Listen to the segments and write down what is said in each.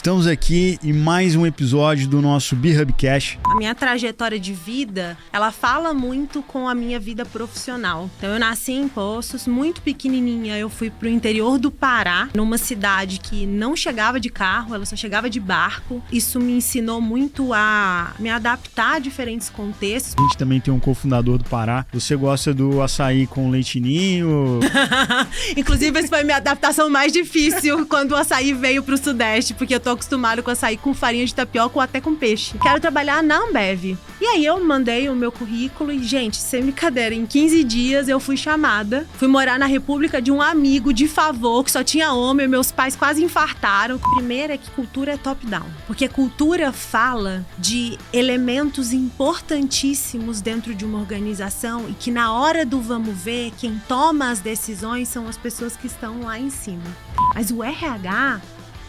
Estamos aqui em mais um episódio do nosso B-Hubcast. A minha trajetória de vida, ela fala muito com a minha vida profissional. Então eu nasci em Poços, muito pequenininha, eu fui pro interior do Pará, numa cidade que não chegava de carro, ela só chegava de barco. Isso me ensinou muito a me adaptar a diferentes contextos. A gente também tem um cofundador do Pará. Você gosta do açaí com leitinho? Inclusive, essa foi a minha adaptação mais difícil quando o açaí veio pro Sudeste, porque eu tô acostumado com açaí com farinha de tapioca ou até com peixe. Quero trabalhar na Ambev. E aí eu mandei o meu currículo e, gente, sem brincadeira, em 15 dias eu fui chamada. Fui morar na república de um amigo de favor, que só tinha homem, meus pais quase infartaram. Primeiro é que cultura é top-down. Porque cultura fala de elementos importantíssimos dentro de uma organização e que na hora do vamos ver, quem toma as decisões são as pessoas que estão lá em cima. Mas o RH,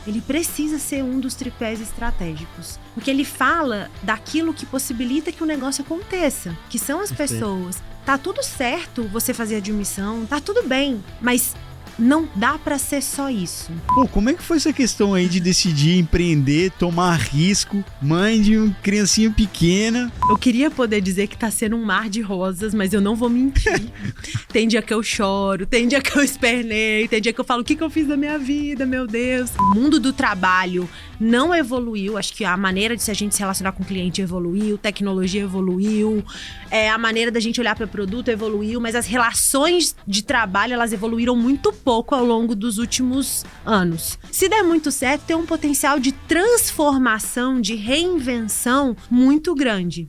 ele precisa ser um dos tripés estratégicos, porque ele fala daquilo que possibilita que o negócio aconteça, que são as pessoas. Tá tudo certo você fazer admissão, tá tudo bem, mas não dá pra ser só isso. Pô, como é que foi essa questão aí de decidir empreender, tomar risco, mãe de uma criancinha pequena? Eu queria poder dizer que tá sendo um mar de rosas, mas eu não vou mentir. Tem dia que eu choro, tem dia que eu espernei, tem dia que eu falo, o que eu fiz da minha vida, meu Deus? O mundo do trabalho não evoluiu, acho que a maneira de a gente se relacionar com o cliente evoluiu, tecnologia evoluiu, a maneira da gente olhar para o produto evoluiu, mas as relações de trabalho, elas evoluíram muito pouco ao longo dos últimos anos. Se der muito certo, tem um potencial de transformação, de reinvenção muito grande.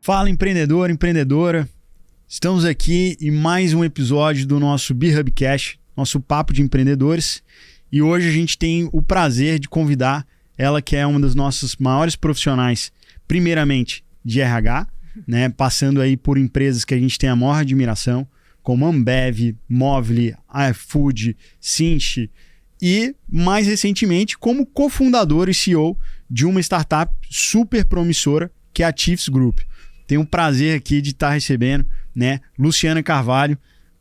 Fala, empreendedor, empreendedora. Estamos aqui em mais um episódio do nosso B-Hubcast, nosso papo de empreendedores. E hoje a gente tem o prazer de convidar ela, que é uma das nossas maiores profissionais, primeiramente de RH, né, passando aí por empresas que a gente tem a maior admiração, como Ambev, Movile, iFood, Cinch, e mais recentemente como cofundador e CEO de uma startup super promissora, que é a Chiefs Group. Tenho o prazer aqui de estar recebendo, né, Luciana Carvalho.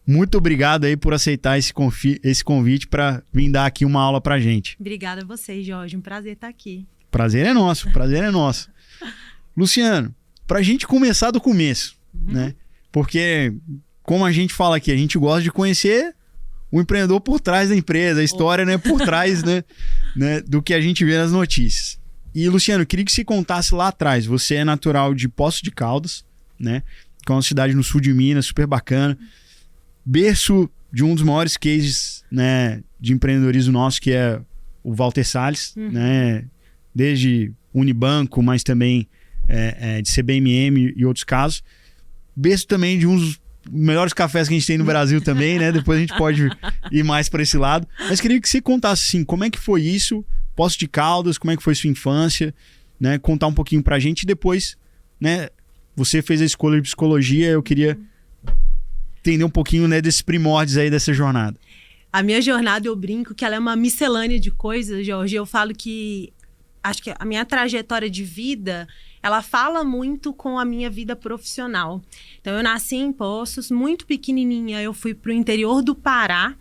Muito obrigado aí por aceitar esse convite para vir dar aqui uma aula pra gente. Obrigada a vocês, Jorge. Um prazer estar aqui. Prazer é nosso, prazer é nosso. Luciano, pra gente começar do começo, né? Porque, como a gente fala aqui, a gente gosta de conhecer o empreendedor por trás da empresa, a história, né, por trás, né, do que a gente vê nas notícias. E, Luciano, eu queria que você contasse lá atrás. Você é natural de Poços de Caldas, né? Que é uma cidade no sul de Minas, super bacana. Berço de um dos maiores cases, né, de empreendedorismo nosso, que é o Walter Salles, né? Desde Unibanco, mas também de CBMM e outros casos. Berço também de um dos melhores cafés que a gente tem no Brasil também, né? Depois a gente pode ir mais para esse lado. Mas queria que você contasse, assim, como é que foi isso, Poços de Caldas, como é que foi sua infância, né? Contar um pouquinho pra gente e depois, né? Você fez a escolha de psicologia, eu queria entender um pouquinho, né, desses primórdios aí dessa jornada. A minha jornada, eu brinco que ela é uma miscelânea de coisas, Jorge. Eu falo que acho que a minha trajetória de vida, ela fala muito com a minha vida profissional. Então, eu nasci em Poços, muito pequenininha, eu fui pro interior do Pará,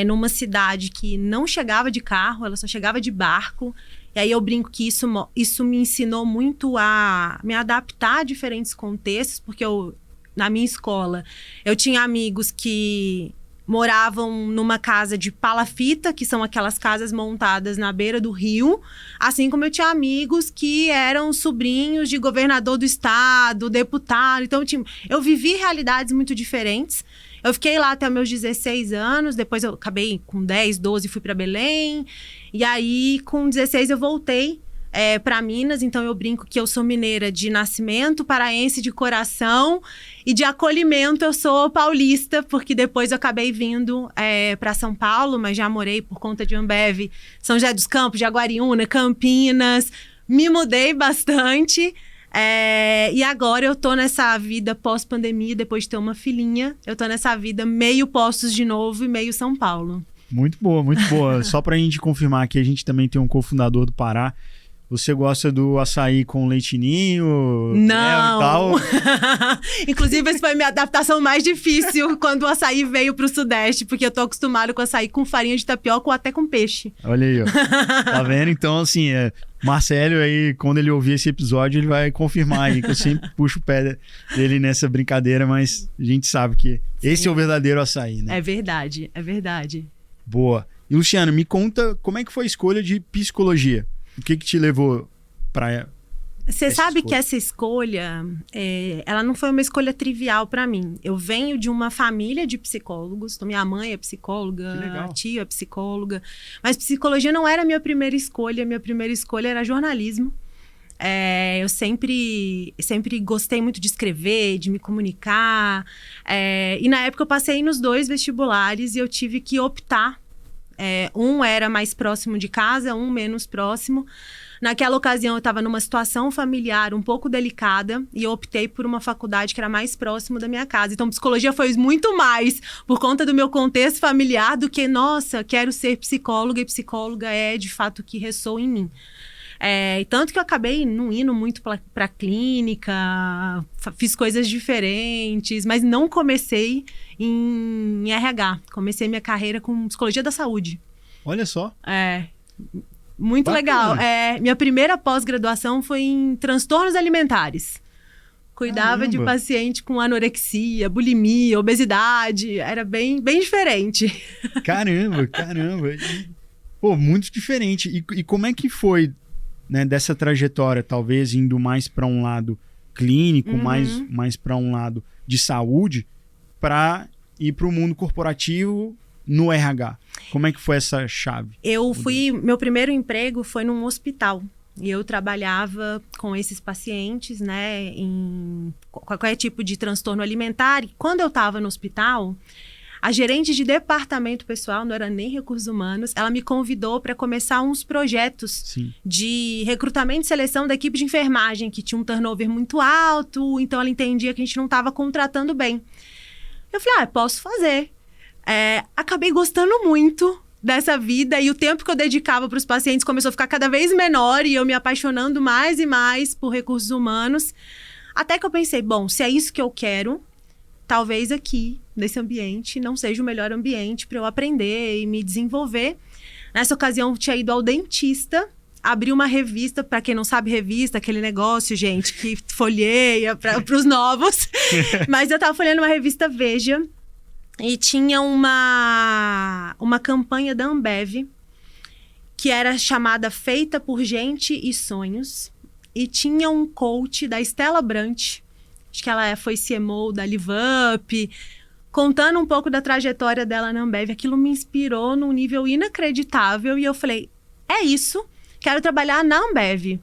numa cidade que não chegava de carro, ela só chegava de barco. E aí eu brinco que isso me ensinou muito a me adaptar a diferentes contextos, porque na minha escola, eu tinha amigos que moravam numa casa de palafita, que são aquelas casas montadas na beira do rio, assim como eu tinha amigos que eram sobrinhos de governador do estado, deputado. Então, eu vivi realidades muito diferentes. Eu fiquei lá até meus 16 anos, depois eu acabei com 10, 12, fui para Belém. E aí, com 16, eu voltei para Minas, então eu brinco que eu sou mineira de nascimento, paraense de coração, e de acolhimento eu sou paulista, porque depois eu acabei vindo para São Paulo, mas já morei por conta de Ambev, São José dos Campos, Jaguariúna, Campinas, me mudei bastante, e agora eu tô nessa vida pós-pandemia, depois de ter uma filhinha, eu tô nessa vida meio Poços de novo e meio São Paulo. Muito boa, muito boa. Só pra gente confirmar que a gente também tem um cofundador do Pará. Você gosta do açaí com leitinho, não. E tal? Inclusive, essa foi a minha adaptação mais difícil quando o açaí veio pro Sudeste, porque eu tô acostumado com açaí com farinha de tapioca ou até com peixe. Olha aí, ó. Tá vendo? Então, assim, Marcelo aí, quando ele ouvir esse episódio, ele vai confirmar aí, que eu sempre puxo o pé dele nessa brincadeira, mas a gente sabe que esse é o verdadeiro açaí, né? É verdade, é verdade. Boa. E, Luciano, me conta como é que foi a escolha de psicologia? O que te levou para Você sabe que essa escolha, ela não foi uma escolha trivial para mim. Eu venho de uma família de psicólogos, então minha mãe é psicóloga, a tia é psicóloga, mas psicologia não era a minha primeira escolha era jornalismo. Eu sempre gostei muito de escrever, de me comunicar, e na época eu passei nos 2 vestibulares e eu tive que optar. Um era mais próximo de casa, um menos próximo. Naquela ocasião, eu estava numa situação familiar um pouco delicada e eu optei por uma faculdade que era mais próximo da minha casa. Então, psicologia foi muito mais por conta do meu contexto familiar do que, nossa, quero ser psicóloga e psicóloga é, de fato, o que ressoa em mim. Tanto que eu acabei não indo muito para clínica, fiz coisas diferentes, mas não comecei em RH. Comecei minha carreira com psicologia da saúde. Olha só. Muito bacana. legal. Minha primeira pós-graduação foi em transtornos alimentares. Cuidava de paciente com anorexia, bulimia, obesidade. Era bem, bem diferente. Caramba. Pô, muito diferente. E como é que foi, né, dessa trajetória, talvez indo mais para um lado clínico, mais para um lado de saúde, para ir para o mundo corporativo no RH? Como é que foi essa chave? Meu primeiro emprego foi num hospital. E eu trabalhava com esses pacientes, né, em qualquer tipo de transtorno alimentar. E quando eu estava no hospital, a gerente de departamento pessoal, não era nem recursos humanos, ela me convidou para começar uns projetos de recrutamento e seleção da equipe de enfermagem, que tinha um turnover muito alto, então ela entendia que a gente não estava contratando bem. Eu falei, posso fazer. Acabei gostando muito dessa vida e o tempo que eu dedicava para os pacientes começou a ficar cada vez menor e eu me apaixonando mais e mais por recursos humanos. Até que eu pensei, bom, se é isso que eu quero, talvez aqui, nesse ambiente, não seja o melhor ambiente para eu aprender e me desenvolver. Nessa ocasião, eu tinha ido ao dentista, abri uma revista, para quem não sabe revista, aquele negócio, gente, que folheia para os novos. Mas eu estava folheando uma revista Veja e tinha uma campanha da Ambev que era chamada Feita por Gente e Sonhos. E tinha um coach da Stella Brant, acho que ela foi CMO da LiveUp, contando um pouco da trajetória dela na Ambev. Aquilo me inspirou num nível inacreditável e eu falei, é isso, quero trabalhar na Ambev.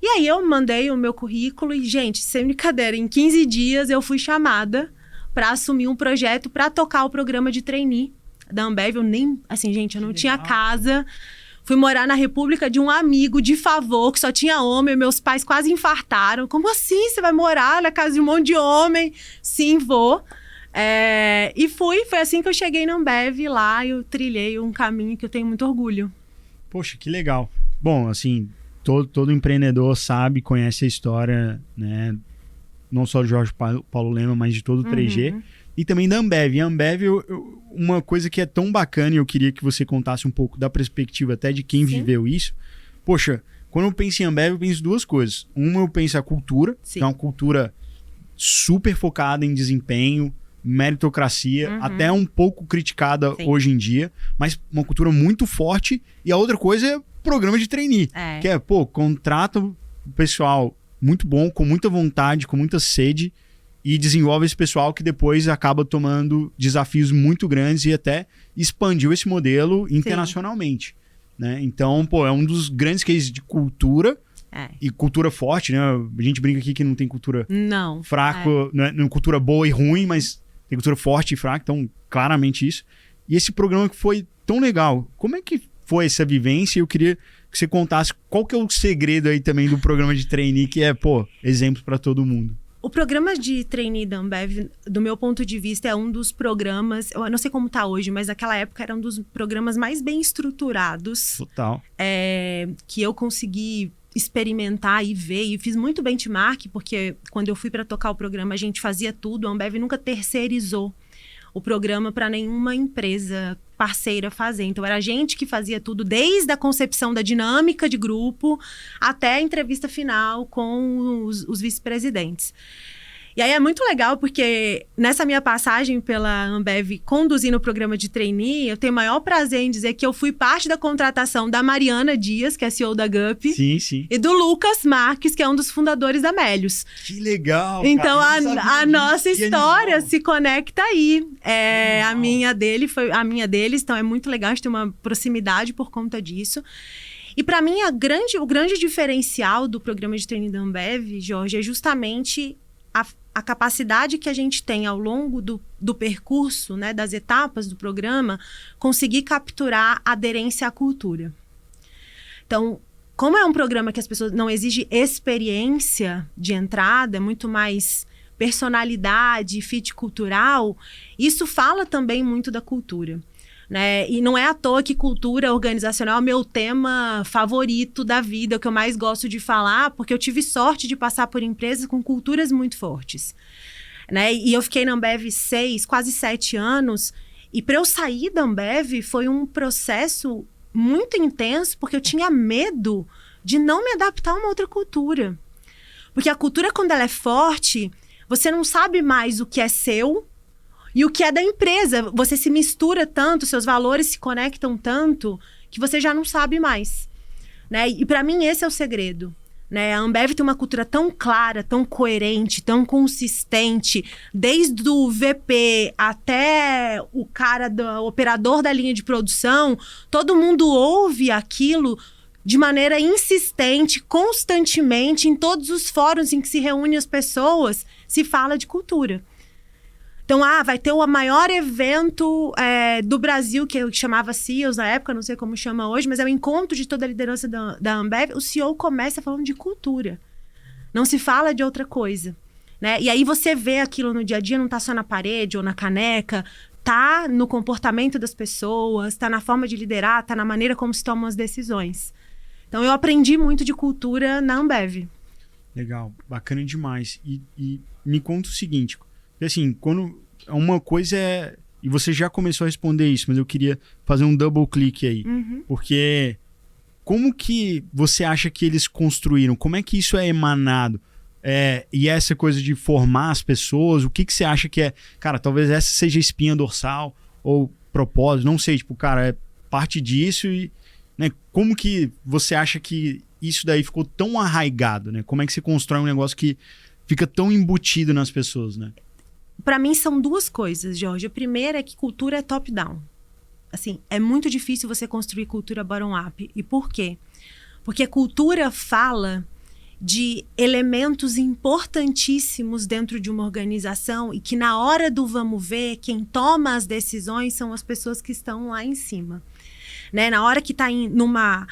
E aí eu mandei o meu currículo e, gente, sem brincadeira, em 15 dias eu fui chamada para assumir um projeto para tocar o programa de trainee da Ambev. Eu nem, assim, gente, eu não tinha casa. Fui morar na república de um amigo de favor, que só tinha homem. Meus pais quase infartaram. Como assim? Você vai morar na casa de um monte de homem? Sim, vou. E foi assim que eu cheguei na Ambev. Lá eu trilhei um caminho que eu tenho muito orgulho. Poxa, que legal. Bom, assim, todo empreendedor sabe, conhece a história, né? Não só do Jorge Paulo Lema, mas de todo o 3G. E também da Ambev. E a Ambev, uma coisa que é tão bacana, e eu queria que você contasse um pouco da perspectiva até de quem viveu isso. Poxa, quando eu penso em Ambev, eu penso em 2 coisas. Uma, eu penso a cultura, que é uma cultura super focada em desempenho, meritocracia, até um pouco criticada hoje em dia, mas uma cultura muito forte. E a outra coisa é programa de trainee, que é, contrata o pessoal muito bom, com muita vontade, com muita sede, e desenvolve esse pessoal que depois acaba tomando desafios muito grandes e até expandiu esse modelo internacionalmente, né? Então, é um dos grandes cases de cultura e cultura forte, né? A gente brinca aqui que não tem cultura fraca, não é cultura boa e ruim, mas tem cultura forte e fraca, então claramente isso. E esse programa que foi tão legal, como é que foi essa vivência? Eu queria que você contasse qual que é o segredo aí também do programa de trainee, que é, exemplo para todo mundo. O programa de trainee da Ambev, do meu ponto de vista, é um dos programas, eu não sei como está hoje, mas naquela época era um dos programas mais bem estruturados. Total. Que eu consegui experimentar e ver, e fiz muito benchmark, porque quando eu fui para tocar o programa, a gente fazia tudo, a Ambev nunca terceirizou o programa para nenhuma empresa parceira fazer. Então, era a gente que fazia tudo, desde a concepção da dinâmica de grupo até a entrevista final com os vice-presidentes. E aí é muito legal, porque nessa minha passagem pela Ambev conduzindo o programa de trainee, eu tenho o maior prazer em dizer que eu fui parte da contratação da Mariana Dias, que é CEO da GUP. Sim, sim. E do Lucas Marques, que é um dos fundadores da Melius. Que legal, então, cara. a nossa história animal. se conecta aí. A minha deles, então é muito legal, a gente tem uma proximidade por conta disso. E para mim, o grande diferencial do programa de trainee da Ambev, Jorge, é justamente a capacidade que a gente tem ao longo do percurso, né, das etapas do programa, conseguir capturar a aderência à cultura. Então, como é um programa que as pessoas não exige experiência de entrada, é muito mais personalidade, fit cultural, isso fala também muito da cultura. Né? E não é à toa que cultura organizacional é o meu tema favorito da vida, o que eu mais gosto de falar, porque eu tive sorte de passar por empresas com culturas muito fortes. Né? E eu fiquei na Ambev quase 7 anos, e para eu sair da Ambev foi um processo muito intenso, porque eu tinha medo de não me adaptar a uma outra cultura. Porque a cultura, quando ela é forte, você não sabe mais o que é seu e o que é da empresa. Você se mistura tanto, seus valores se conectam tanto, que você já não sabe mais. Né? E para mim esse é o segredo. Né? A Ambev tem uma cultura tão clara, tão coerente, tão consistente, desde o VP até o o operador da linha de produção, todo mundo ouve aquilo de maneira insistente, constantemente, em todos os fóruns em que se reúnem as pessoas, se fala de cultura. Então, vai ter o maior evento do Brasil, que chamava CEOs na época, não sei como chama hoje, mas é o encontro de toda a liderança da Ambev. O CEO começa falando de cultura. Não se fala de outra coisa. Né? E aí você vê aquilo no dia a dia, não está só na parede ou na caneca, está no comportamento das pessoas, está na forma de liderar, está na maneira como se tomam as decisões. Então, eu aprendi muito de cultura na Ambev. Legal, bacana demais. E me conta o seguinte... Assim, quando uma coisa é... E você já começou a responder isso, mas eu queria fazer um double click aí. Uhum. Porque como que você acha que eles construíram? Como é que isso é emanado? E essa coisa de formar as pessoas, o que você acha que é... Cara, talvez essa seja espinha dorsal ou propósito, não sei. Tipo, cara, é parte disso e... Né, como que você acha que isso daí ficou tão arraigado? Né? Como é que você constrói um negócio que fica tão embutido nas pessoas, né? Para mim, são duas coisas, Jorge. A primeira é que cultura é top-down. Assim, é muito difícil você construir cultura bottom-up. E por quê? Porque cultura fala de elementos importantíssimos dentro de uma organização e que na hora do vamos ver, quem toma as decisões são as pessoas que estão lá em cima. Né? Na hora que está numa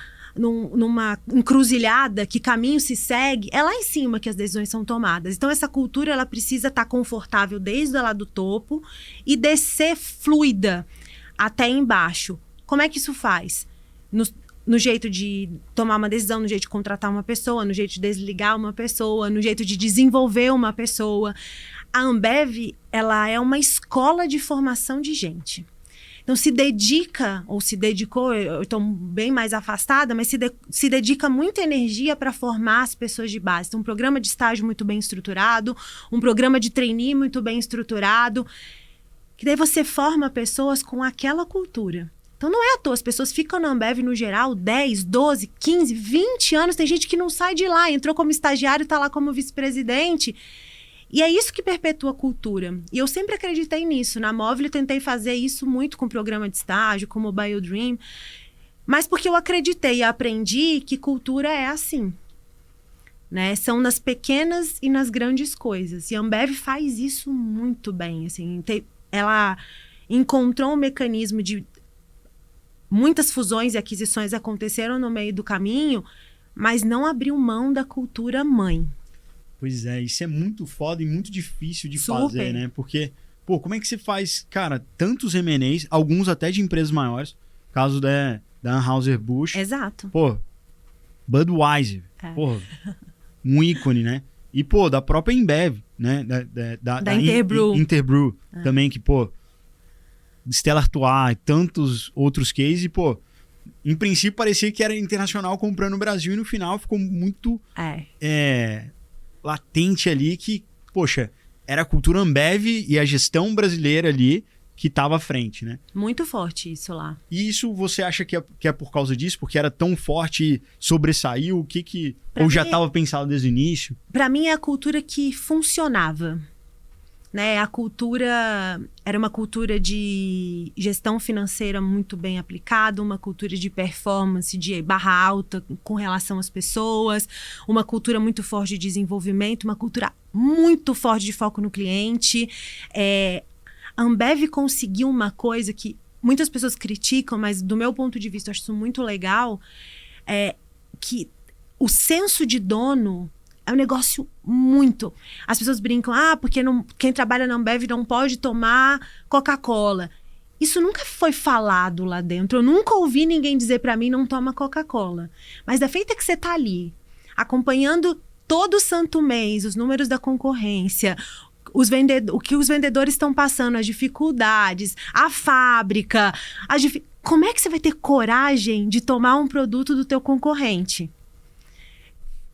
encruzilhada, que caminho se segue, é lá em cima que as decisões são tomadas. Então, essa cultura ela precisa estar confortável desde lá do topo e descer fluida até embaixo. Como é que isso faz? No jeito de tomar uma decisão, no jeito de contratar uma pessoa, no jeito de desligar uma pessoa, no jeito de desenvolver uma pessoa. A Ambev, ela é uma escola de formação de gente. Então, se dedica, ou se dedicou, eu estou bem mais afastada, mas se dedica muita energia para formar as pessoas de base. Então, um programa de estágio muito bem estruturado, um programa de trainee muito bem estruturado, que daí você forma pessoas com aquela cultura. Então, não é à toa, as pessoas ficam na Ambev, no geral, 10, 12, 15, 20 anos. Tem gente que não sai de lá, entrou como estagiário, está lá como vice-presidente. E é isso que perpetua a cultura. E eu sempre acreditei nisso. Na Móvel eu tentei fazer isso muito com o programa de estágio, com o Mobile Dream. Mas porque eu acreditei e aprendi que cultura é assim. Né? São nas pequenas e nas grandes coisas. E a Ambev faz isso muito bem. Assim, ela encontrou um mecanismo de... Muitas fusões e aquisições aconteceram no meio do caminho, mas não abriu mão da cultura mãe. Pois é, isso é muito foda e muito difícil de Super. fazer, né? Porque, pô, como é que você faz, cara, tantos M&As, alguns até de empresas maiores, caso da Anheuser-Busch, Exato. pô, Budweiser, pô, um ícone, né? E, pô, da própria Embev, né? Da Interbrew. Interbrew também, que, pô, Stella Artois e tantos outros cases, e, pô, em princípio parecia que era internacional comprando no Brasil e no final ficou muito latente ali que, poxa, era a cultura Ambev e a gestão brasileira ali que estava à frente, né? Muito forte isso lá. E isso você acha que é por causa disso? Porque era tão forte e sobressaiu? O que Pra ou já mim estava pensado desde o início? Para mim é a cultura que funcionava, né? A cultura era uma cultura de gestão financeira muito bem aplicada, uma cultura de performance, de barra alta com relação às pessoas, uma cultura muito forte de desenvolvimento, uma cultura muito forte de foco no cliente. A Ambev conseguiu uma coisa que muitas pessoas criticam, mas do meu ponto de vista eu acho isso muito legal, que o senso de dono é um negócio muito... As pessoas brincam, porque quem trabalha na Ambev não pode tomar Coca-Cola. Isso nunca foi falado lá dentro. Eu nunca ouvi ninguém dizer pra mim, não toma Coca-Cola. Mas da feita que você tá ali, acompanhando todo santo mês, os números da concorrência, o que os vendedores estão passando, as dificuldades, a fábrica, como é que você vai ter coragem de tomar um produto do teu concorrente?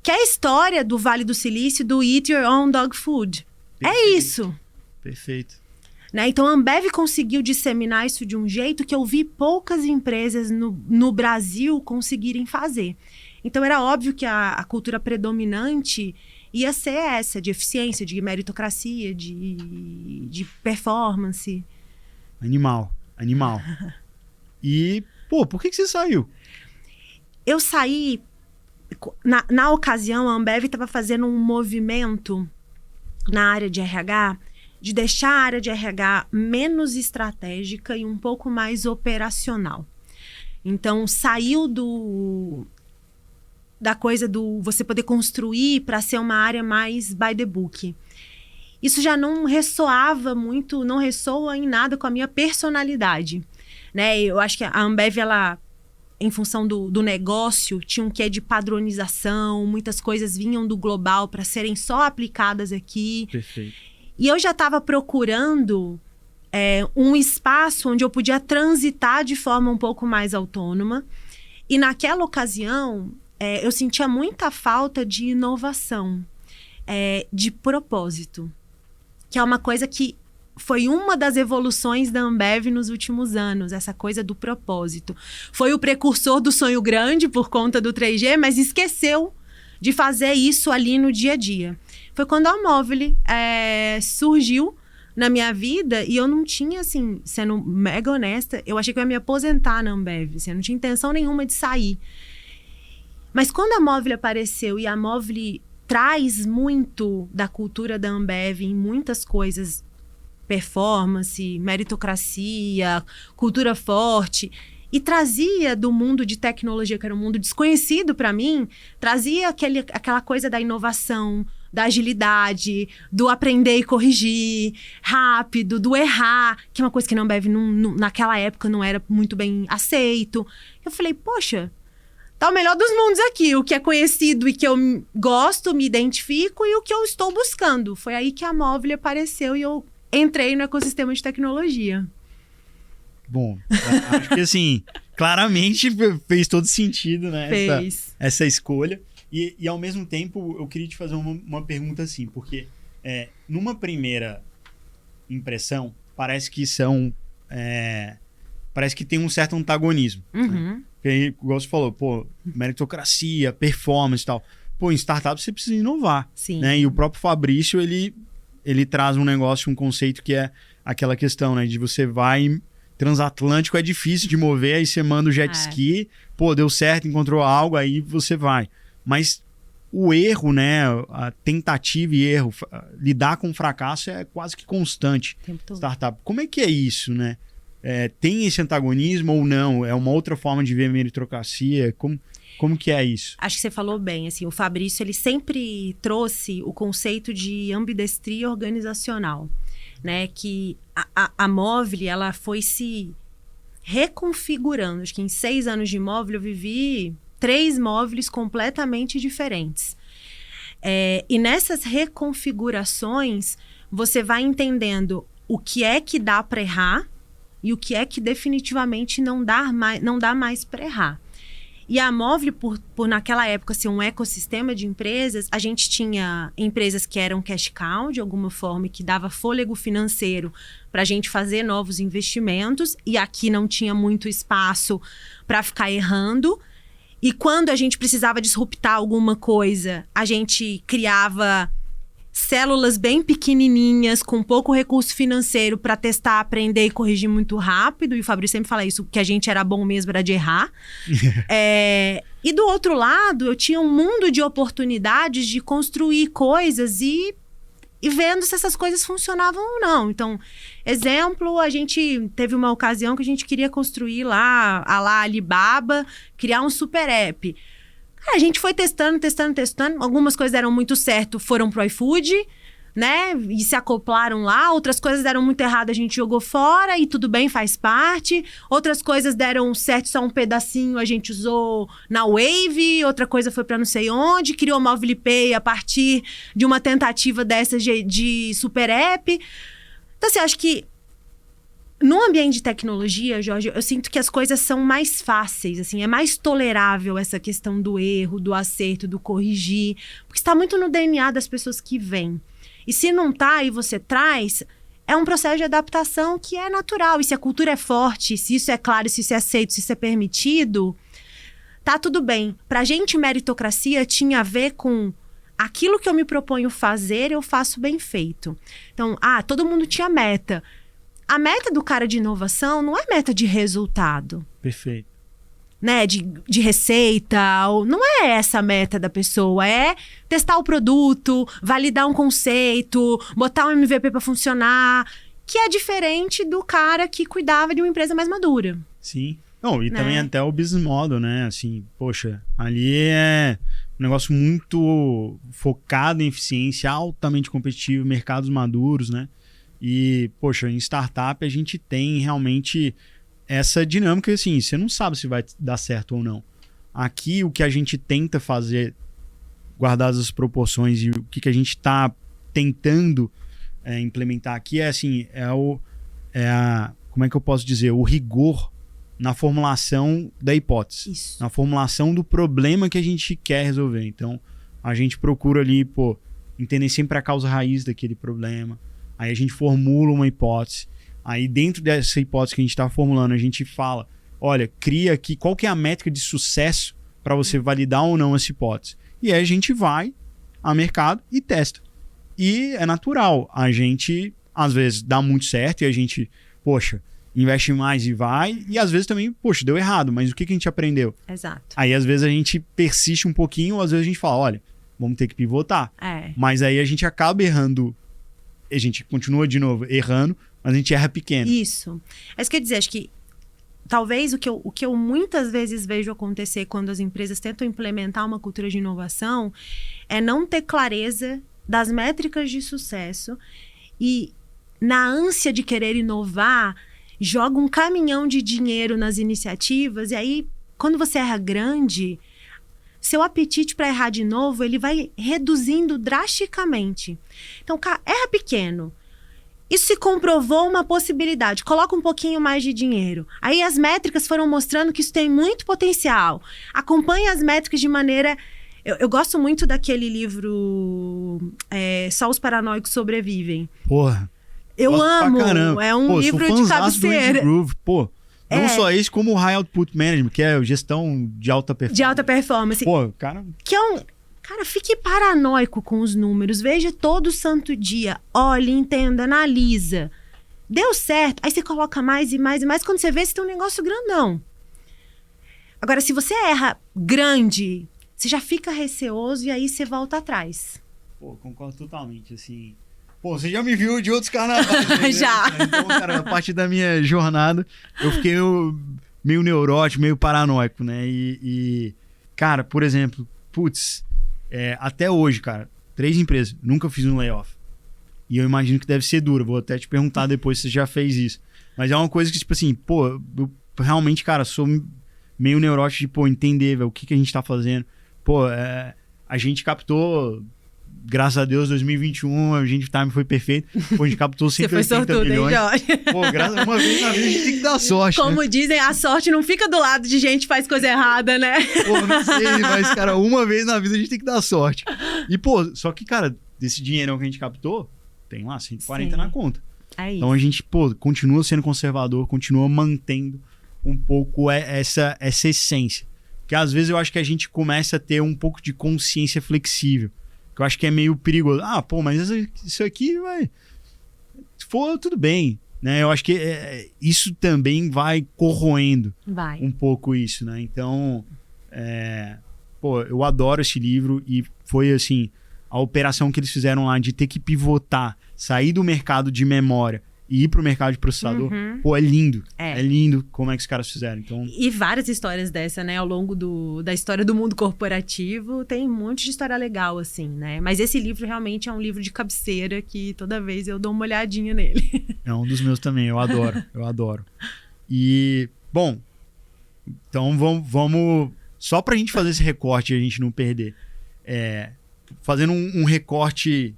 Que é a história do Vale do Silício, do Eat Your Own Dog Food. Perfeito. É isso. Perfeito. Né? Então, a Ambev conseguiu disseminar isso de um jeito que eu vi poucas empresas no Brasil conseguirem fazer. Então, era óbvio que a cultura predominante ia ser essa, de eficiência, de meritocracia, de performance. Animal. E, pô, por que você saiu? Eu saí... Na ocasião, a Ambev estava fazendo um movimento na área de RH, de deixar a área de RH menos estratégica e um pouco mais operacional. Então, saiu da coisa do você poder construir para ser uma área mais by the book. Isso já não ressoava muito, não ressoa em nada com a minha personalidade, né? Eu acho que a Ambev, ela, em função do negócio, tinha um quê de padronização, muitas coisas vinham do global para serem só aplicadas aqui. Perfeito. E eu já estava procurando um espaço onde eu podia transitar de forma um pouco mais autônoma. E naquela ocasião, eu sentia muita falta de inovação, de propósito, que é uma coisa que foi uma das evoluções da Ambev nos últimos anos, essa coisa do propósito. Foi o precursor do sonho grande por conta do 3G, mas esqueceu de fazer isso ali no dia a dia. Foi quando a Movile surgiu na minha vida e eu não tinha, assim, sendo mega honesta, eu achei que eu ia me aposentar na Ambev, assim, eu não tinha intenção nenhuma de sair. Mas quando a Movile apareceu e a Movile traz muito da cultura da Ambev em muitas coisas, performance, meritocracia, cultura forte, e trazia do mundo de tecnologia, que era um mundo desconhecido para mim, trazia aquela coisa da inovação, da agilidade, do aprender e corrigir rápido, do errar, que é uma coisa que na Ambev naquela época não era muito bem aceito. Eu falei, poxa, tá o melhor dos mundos aqui, o que é conhecido e que eu gosto, me identifico, e o que eu estou buscando. Foi aí que a Movile apareceu e eu entrei no ecossistema de tecnologia. Bom, acho que assim, claramente fez todo sentido, né? Essa escolha. E ao mesmo tempo, eu queria te fazer uma pergunta assim, porque numa primeira impressão, parece que tem um certo antagonismo. Uhum. Né? Porque, igual você falou, pô, meritocracia, performance e tal. Pô, em startup você precisa inovar. Sim. Né? E o próprio Fabrício, ele traz um negócio, um conceito que é aquela questão, né? De você vai... Transatlântico é difícil de mover, aí você manda o jet ski, pô, deu certo, encontrou algo, aí você vai. Mas o erro, né? A tentativa e erro, lidar com fracasso é quase que constante. Startup. Como é que é isso, né? Tem esse antagonismo ou não? É uma outra forma de ver meritocracia? Como... Como que é isso? Acho que você falou bem, assim, o Fabrício, ele sempre trouxe o conceito de ambidestria organizacional, né? Que a Movile, ela foi se reconfigurando. Acho que em 6 anos de Movile eu vivi 3 Moviles completamente diferentes. E nessas reconfigurações, você vai entendendo o que é que dá para errar e o que é que definitivamente não dá mais para errar. E a Movile, por naquela época ser um ecossistema de empresas, a gente tinha empresas que eram cash cow, de alguma forma, que dava fôlego financeiro para a gente fazer novos investimentos, e aqui não tinha muito espaço para ficar errando. E quando a gente precisava disruptar alguma coisa, a gente criava células bem pequenininhas, com pouco recurso financeiro para testar, aprender e corrigir muito rápido. E o Fabrício sempre fala isso, que a gente era bom mesmo era de errar. E do outro lado, eu tinha um mundo de oportunidades de construir coisas e vendo se essas coisas funcionavam ou não. Então, exemplo, a gente teve uma ocasião que a gente queria construir lá, a Alibaba, criar um super app. A gente foi testando. Algumas coisas deram muito certo, foram pro iFood, né? E se acoplaram lá. Outras coisas deram muito errado, a gente jogou fora e tudo bem, faz parte. Outras coisas deram certo, só um pedacinho a gente usou na Wave. Outra coisa foi pra não sei onde. Criou Movile Pay a partir de uma tentativa dessas de super app. Então, assim, acho que no ambiente de tecnologia, Jorge, eu sinto que as coisas são mais fáceis, assim, é mais tolerável essa questão do erro, do acerto, do corrigir, porque está muito no DNA das pessoas que vêm. E se não tá e você traz, é um processo de adaptação que é natural. E se a cultura é forte, se isso é claro, se isso é aceito, se isso é permitido, tá tudo bem. Pra gente, meritocracia tinha a ver com aquilo que eu me proponho fazer, eu faço bem feito. Então, todo mundo tinha meta. A meta do cara de inovação não é meta de resultado. Perfeito. Né? De receita. Não é essa a meta da pessoa. É testar o produto, validar um conceito, botar um MVP para funcionar. Que é diferente do cara que cuidava de uma empresa mais madura. Sim. Não, e também até o business model, né? Assim, poxa, ali é um negócio muito focado em eficiência, altamente competitivo, mercados maduros, né? E, poxa, em startup a gente tem realmente essa dinâmica, assim, você não sabe se vai dar certo ou não. Aqui, o que a gente tenta fazer, guardadas as proporções, e o que a gente está tentando implementar aqui é, assim, como é que eu posso dizer? O rigor na formulação da hipótese. Isso. Na formulação do problema que a gente quer resolver. Então, a gente procura ali, entender sempre a causa raiz daquele problema. Aí a gente formula uma hipótese. Aí dentro dessa hipótese que a gente está formulando, a gente fala, olha, cria aqui qual que é a métrica de sucesso para você validar ou não essa hipótese. E aí a gente vai ao mercado e testa. E é natural. A gente, às vezes, dá muito certo e a gente, investe mais e vai. E às vezes também, deu errado. Mas o que a gente aprendeu? Exato. Aí às vezes a gente persiste um pouquinho, ou às vezes a gente fala, olha, vamos ter que pivotar. Mas aí a gente acaba errando. A gente continua de novo errando, mas a gente erra pequeno. Isso. É isso que eu ia dizer, acho que talvez o que eu muitas vezes vejo acontecer quando as empresas tentam implementar uma cultura de inovação é não ter clareza das métricas de sucesso e, na ânsia de querer inovar, joga um caminhão de dinheiro nas iniciativas e aí, quando você erra grande, seu apetite para errar de novo, ele vai reduzindo drasticamente. Então, erra pequeno. Isso se comprovou uma possibilidade. Coloca um pouquinho mais de dinheiro. Aí as métricas foram mostrando que isso tem muito potencial. Acompanhe as métricas de maneira... Eu gosto muito daquele livro Só os Paranoicos Sobrevivem. Porra. Eu amo. É um livro de cabeceira. Não só esse, como o High Output Management, que é gestão de alta performance. De alta performance. Cara... Que é Cara, fique paranoico com os números. Veja todo santo dia. Olhe, entenda, analisa. Deu certo. Aí você coloca mais e mais e mais. Quando você vê, você tem um negócio grandão. Agora, se você erra grande, você já fica receoso e aí você volta atrás. Concordo totalmente, assim... você já me viu de outros carnavais. Né? Já. Então, cara, a partir da minha jornada, eu fiquei meio neurótico, meio paranoico, né? Cara, por exemplo, até hoje, cara, 3 empresas, nunca fiz um layoff. E eu imagino que deve ser duro. Vou até te perguntar depois se você já fez isso. Mas é uma coisa que, tipo assim, pô, eu realmente, cara, sou meio neurótico de, entender, velho, o que a gente tá fazendo. Pô, a gente captou, graças a Deus, 2021, a gente, o time foi perfeito. Pô, a gente captou 180 milhões. Hein, Jorge? Pô, uma vez na vida a gente tem que dar sorte. Como dizem, a sorte não fica do lado de gente que faz coisa errada, né? Pô, não sei, mas, cara, uma vez na vida a gente tem que dar sorte. E, pô, só que, cara, desse dinheirão que a gente captou, tem lá 140 na conta. É isso. Então a gente, continua sendo conservador, continua mantendo um pouco essa essência. Que às vezes eu acho que a gente começa a ter um pouco de consciência flexível. Que eu acho que é meio perigoso. Mas isso aqui vai... Se for, tudo bem. Né? Eu acho que isso também vai corroendo um pouco isso, né? Então, eu adoro esse livro e foi assim... A operação que eles fizeram lá de ter que pivotar, sair do mercado de memória e ir pro mercado de processador, é lindo. É lindo como é que os caras fizeram. Então... E várias histórias dessa, né? Ao longo da história do mundo corporativo, tem um monte de história legal, assim, né? Mas esse livro realmente é um livro de cabeceira que toda vez eu dou uma olhadinha nele. É um dos meus também, eu adoro. E, bom, então vamos... Só pra gente fazer esse recorte e a gente não perder. Fazendo um recorte,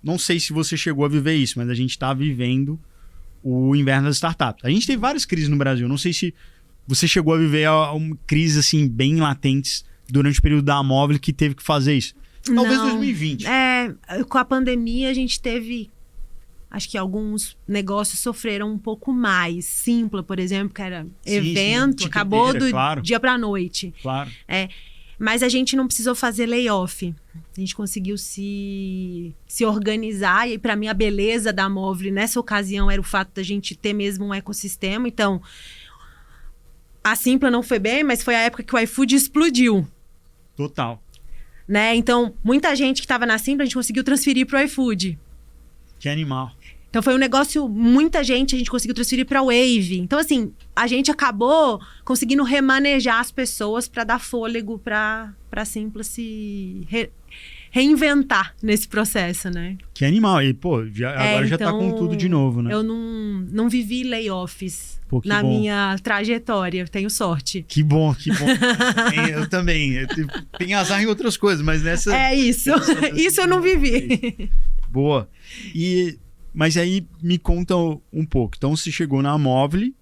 não sei se você chegou a viver isso, mas a gente está vivendo o inverno das startups. A gente tem várias crises no Brasil, não sei se você chegou a viver uma crise assim, bem latentes durante o período da Amobile que teve que fazer isso. Talvez 2020. Com a pandemia a gente teve... Acho que alguns negócios sofreram um pouco mais. Simpla, por exemplo, que era evento, acabou do dia para a noite. Claro. Mas a gente não precisou fazer layoff. A gente conseguiu se organizar. E para mim a beleza da Amobile nessa ocasião era o fato da gente ter mesmo um ecossistema. Então, a Simpla não foi bem, mas foi a época que o iFood explodiu. Total. Né? Então, muita gente que estava na Simpla, a gente conseguiu transferir para o iFood. Que animal. Então foi um negócio, muita gente a gente conseguiu transferir para Wave. Então assim, a gente acabou conseguindo remanejar as pessoas para dar fôlego para Simpla se reinventar nesse processo, né? Que animal. E agora já tá com tudo de novo, né? Eu não vivi layoffs na minha trajetória, eu tenho sorte. Que bom. Eu também. Tenho azar em outras coisas, mas nessa... É isso. Isso eu não vivi. Boa. Mas aí me conta um pouco. Então você chegou na Amobile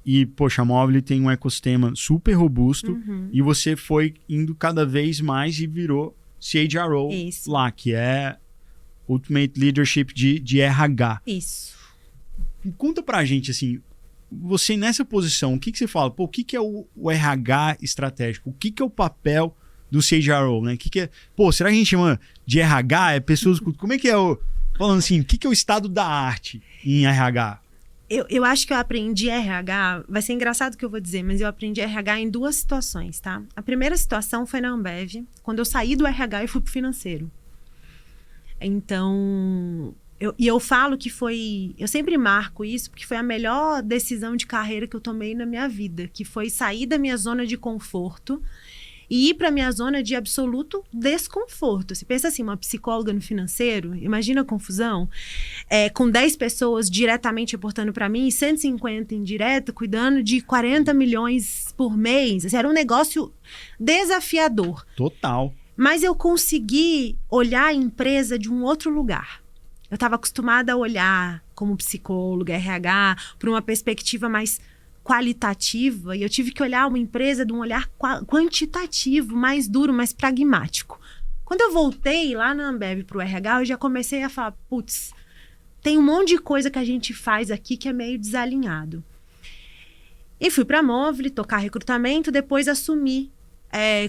e, a Amobile tem um ecossistema super robusto e você foi indo cada vez mais e virou CHRO lá, que é Ultimate Leadership de RH. Isso. Conta pra gente, assim, você nessa posição, o que você fala? O que é o RH estratégico? O que é o papel do CHRO, né? Será que a gente chama de RH? Pessoas... Como é que é o... Falando assim, o que é o estado da arte em RH? Eu acho que eu aprendi RH, vai ser engraçado o que eu vou dizer, mas eu aprendi RH em 2 situações, tá? A primeira situação foi na Ambev, quando eu saí do RH e fui pro financeiro. Então, eu falo que foi... Eu sempre marco isso, porque foi a melhor decisão de carreira que eu tomei na minha vida, que foi sair da minha zona de conforto e ir para minha zona de absoluto desconforto. Você pensa assim, uma psicóloga no financeiro, imagina a confusão, com 10 pessoas diretamente reportando para mim, 150 indireto, cuidando de 40 milhões por mês. Assim, era um negócio desafiador. Total. Mas eu consegui olhar a empresa de um outro lugar. Eu estava acostumada a olhar como psicóloga, RH, por uma perspectiva mais qualitativa, e eu tive que olhar uma empresa de um olhar quantitativo, mais duro, mais pragmático. Quando eu voltei lá na Ambev para o RH, eu já comecei a falar, putz, tem um monte de coisa que a gente faz aqui que é meio desalinhado. E fui para a Amobile tocar recrutamento, depois assumi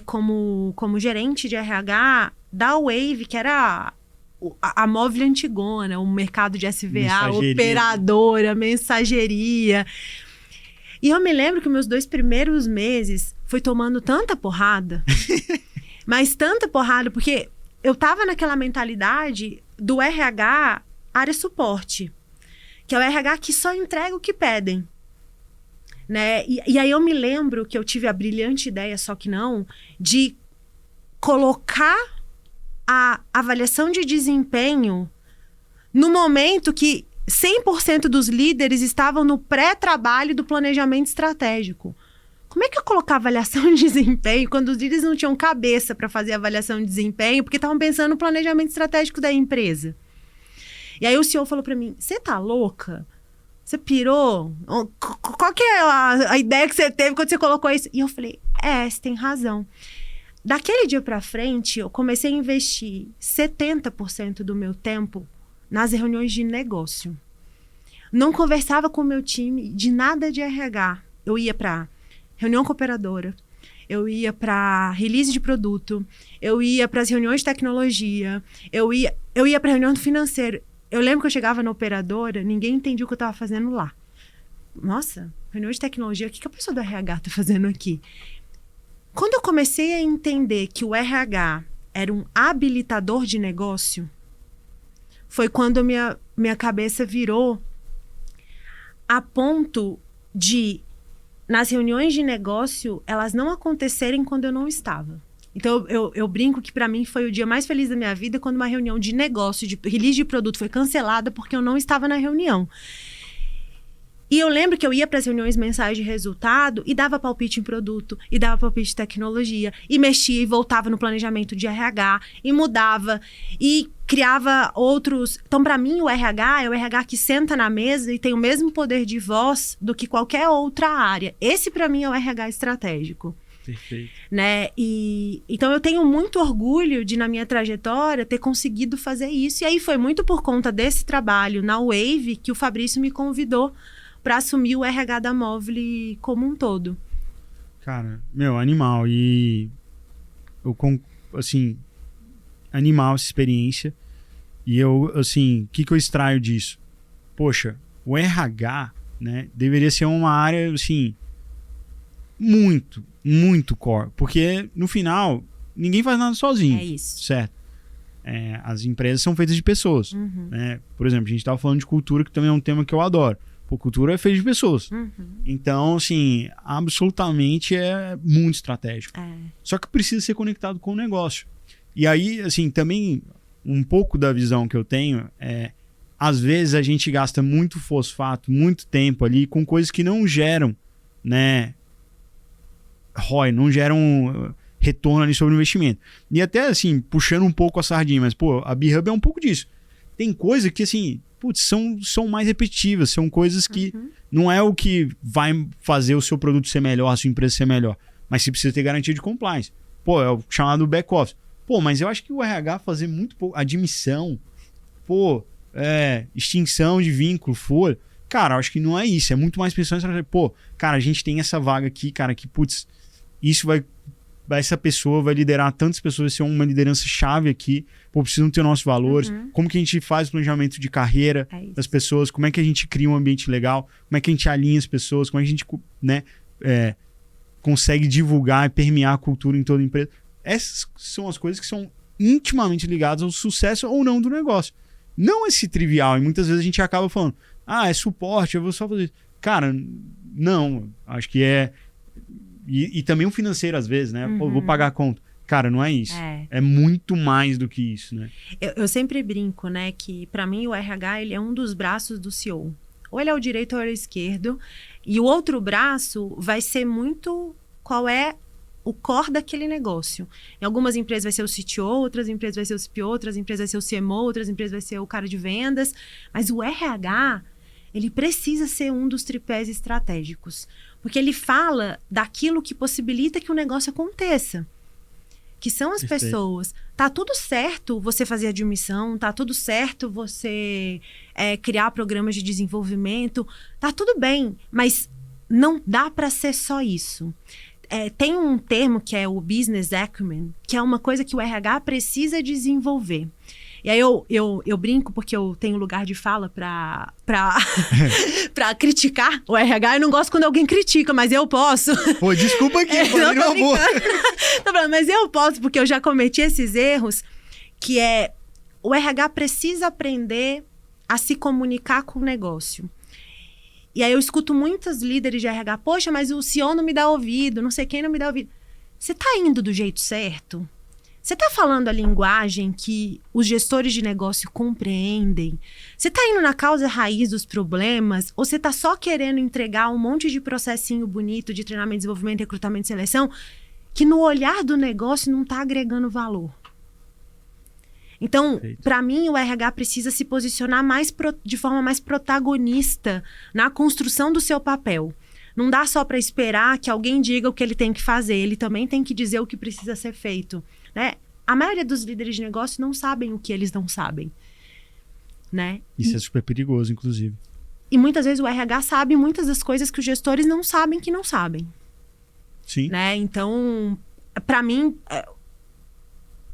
como gerente de RH da Wave, que era a Amobile antigona, o mercado de SVA, operadora, mensageria. E eu me lembro que meus 2 primeiros meses foi tomando tanta porrada, mas tanta porrada, porque eu tava naquela mentalidade do RH área suporte, que é o RH que só entrega o que pedem. né? E aí eu me lembro que eu tive a brilhante ideia, só que não, de colocar a avaliação de desempenho no momento que 100% dos líderes estavam no pré-trabalho do planejamento estratégico. Como é que eu colocava avaliação de desempenho quando os líderes não tinham cabeça para fazer avaliação de desempenho porque estavam pensando no planejamento estratégico da empresa? E aí o CEO falou para mim, você tá louca? Você pirou? Qual que é a ideia que você teve quando você colocou isso? E eu falei, você tem razão. Daquele dia para frente, eu comecei a investir 70% do meu tempo nas reuniões de negócio. Não conversava com o meu time de nada de RH. Eu ia para reunião com operadora, eu ia para release de produto, eu ia para as reuniões de tecnologia, eu ia para reunião financeira. Eu lembro que eu chegava na operadora, ninguém entendia o que eu estava fazendo lá. Nossa, reunião de tecnologia, o que a pessoa do RH está fazendo aqui? Quando eu comecei a entender que o RH era um habilitador de negócio, foi quando minha cabeça virou a ponto de, nas reuniões de negócio, elas não acontecerem quando eu não estava. Então, eu brinco que para mim foi o dia mais feliz da minha vida quando uma reunião de negócio, de release de produto foi cancelada porque eu não estava na reunião. E eu lembro que eu ia para as reuniões mensais de resultado e dava palpite em produto, e dava palpite de tecnologia, e mexia e voltava no planejamento de RH, e mudava, e criava outros... Então, para mim, o RH é o RH que senta na mesa e tem o mesmo poder de voz do que qualquer outra área. Esse, para mim, é o RH estratégico. Perfeito. Né? Então, eu tenho muito orgulho de, na minha trajetória, ter conseguido fazer isso. E aí, foi muito por conta desse trabalho na Wave que o Fabrício me convidou para assumir o RH da Movile como um todo. Cara, animal. E eu, assim, animal essa experiência. E eu, assim, o que eu extraio disso? Poxa, o RH, né, deveria ser uma área, assim, muito, muito core. Porque, no final, ninguém faz nada sozinho. É isso. Certo? As empresas são feitas de pessoas. Uhum. Né? Por exemplo, a gente estava falando de cultura, que também é um tema que eu adoro. Pô, cultura é feita de pessoas. Uhum. Então, assim, absolutamente é muito estratégico. Só que precisa ser conectado com o negócio. E aí, assim, também um pouco da visão que eu tenho às vezes a gente gasta muito fosfato, muito tempo ali com coisas que não geram, né, ROI, não geram retorno ali sobre o investimento. E até, assim, puxando um pouco a sardinha, mas, pô, a B-Hub é um pouco disso. Tem coisa que, assim, putz, são mais repetitivas, são coisas que não é o que vai fazer o seu produto ser melhor, a sua empresa ser melhor, mas você precisa ter garantia de compliance. Pô, é o chamado back-office. Pô, mas eu acho que o RH fazer muito pouco, admissão, pô, extinção de vínculo, folha, cara, eu acho que não é isso, é muito mais pensando em estratégia. Pô, cara, a gente tem essa vaga aqui, cara, que, putz, isso essa pessoa vai liderar tantas pessoas, vai ser uma liderança chave aqui, pô, precisam ter nossos valores, como que a gente faz o planejamento de carreira das pessoas, como é que a gente cria um ambiente legal, como é que a gente alinha as pessoas, como é que a gente, né, consegue divulgar e permear a cultura em toda a empresa. Essas são as coisas que são intimamente ligadas ao sucesso ou não do negócio. Não esse trivial, e muitas vezes a gente acaba falando, é suporte, eu vou só fazer isso. Cara, não, acho que E também o financeiro, às vezes, né? Pô, vou pagar a conta. Cara, não é isso. É muito mais do que isso, né? Eu sempre brinco, né? Que pra mim o RH ele é um dos braços do CEO. Ou ele é o direito ou ele é o esquerdo. E o outro braço vai ser muito qual é o core daquele negócio. Em algumas empresas vai ser o CTO, outras empresas vai ser o CPO, outras empresas vai ser o CMO, outras empresas vai ser o cara de vendas. Mas o RH, ele precisa ser um dos tripés estratégicos. Porque ele fala daquilo que possibilita que o negócio aconteça. Que são as pessoas. Tá tudo certo você fazer admissão, tá tudo certo você criar programas de desenvolvimento, tá tudo bem, mas não dá para ser só isso. Tem um termo que é o business acumen, que é uma coisa que o RH precisa desenvolver. E aí eu brinco porque eu tenho lugar de fala pra criticar o RH. Eu não gosto quando alguém critica, mas eu posso. Pô, desculpa aqui, mas eu posso, porque eu já cometi esses erros, que o RH precisa aprender a se comunicar com o negócio. E aí eu escuto muitos líderes de RH, poxa, mas o CEO não me dá ouvido, não sei quem não me dá ouvido. Você tá indo do jeito certo? Você tá falando a linguagem que os gestores de negócio compreendem? Você tá indo na causa raiz dos problemas? Ou você tá só querendo entregar um monte de processinho bonito de treinamento, desenvolvimento, recrutamento e seleção que no olhar do negócio não tá agregando valor? Então, para mim, o RH precisa se posicionar de forma mais protagonista na construção do seu papel. Não dá só para esperar que alguém diga o que ele tem que fazer, ele também tem que dizer o que precisa ser feito, né? A maioria dos líderes de negócio não sabem o que eles não sabem, né? Isso é super perigoso, inclusive. E muitas vezes o RH sabe muitas das coisas que os gestores não sabem que não sabem. Sim. Né? Então, para mim,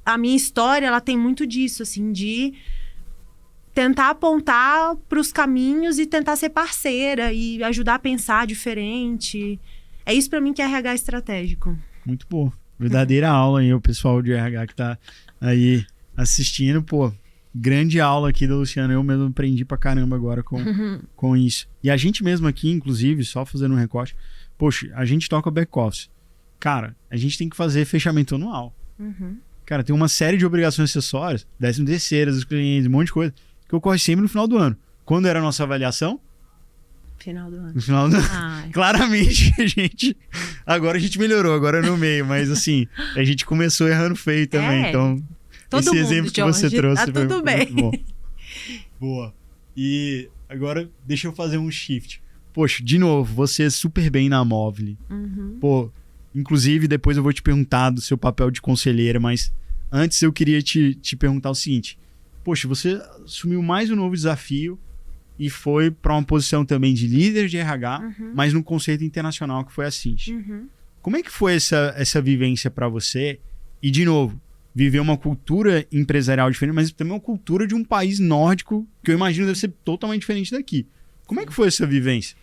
a minha história, ela tem muito disso, assim, de tentar apontar para os caminhos e tentar ser parceira e ajudar a pensar diferente. É isso para mim que é RH estratégico. Muito bom. Verdadeira aula aí, o pessoal de RH que tá aí assistindo. Pô, grande aula aqui da Luciana. Eu mesmo aprendi pra caramba agora com isso. E a gente mesmo aqui, inclusive, só fazendo um recorte, poxa, a gente toca back-office. Cara, a gente tem que fazer fechamento anual. Cara, tem uma série de obrigações acessórias, 13º dos clientes, um monte de coisa, que ocorre sempre no final do ano. Quando era a nossa avaliação? Final do ano. No final do ano. Claramente, agora a gente melhorou, agora no meio, mas assim, a gente começou errando feio também, então esse exemplo que você trouxe tá tudo bem. Muito bom. Boa. E agora deixa eu fazer um shift. Poxa, de novo, você é super bem na Movile. Pô, inclusive depois eu vou te perguntar do seu papel de conselheira, mas antes eu queria te perguntar o seguinte. Poxa, você assumiu mais um novo desafio e foi para uma posição também de líder de RH, mas num conceito internacional que foi a Cinti. Como é que foi essa vivência para você? E, de novo, viver uma cultura empresarial diferente, mas também uma cultura de um país nórdico, que eu imagino deve ser totalmente diferente daqui. Como é que foi essa vivência?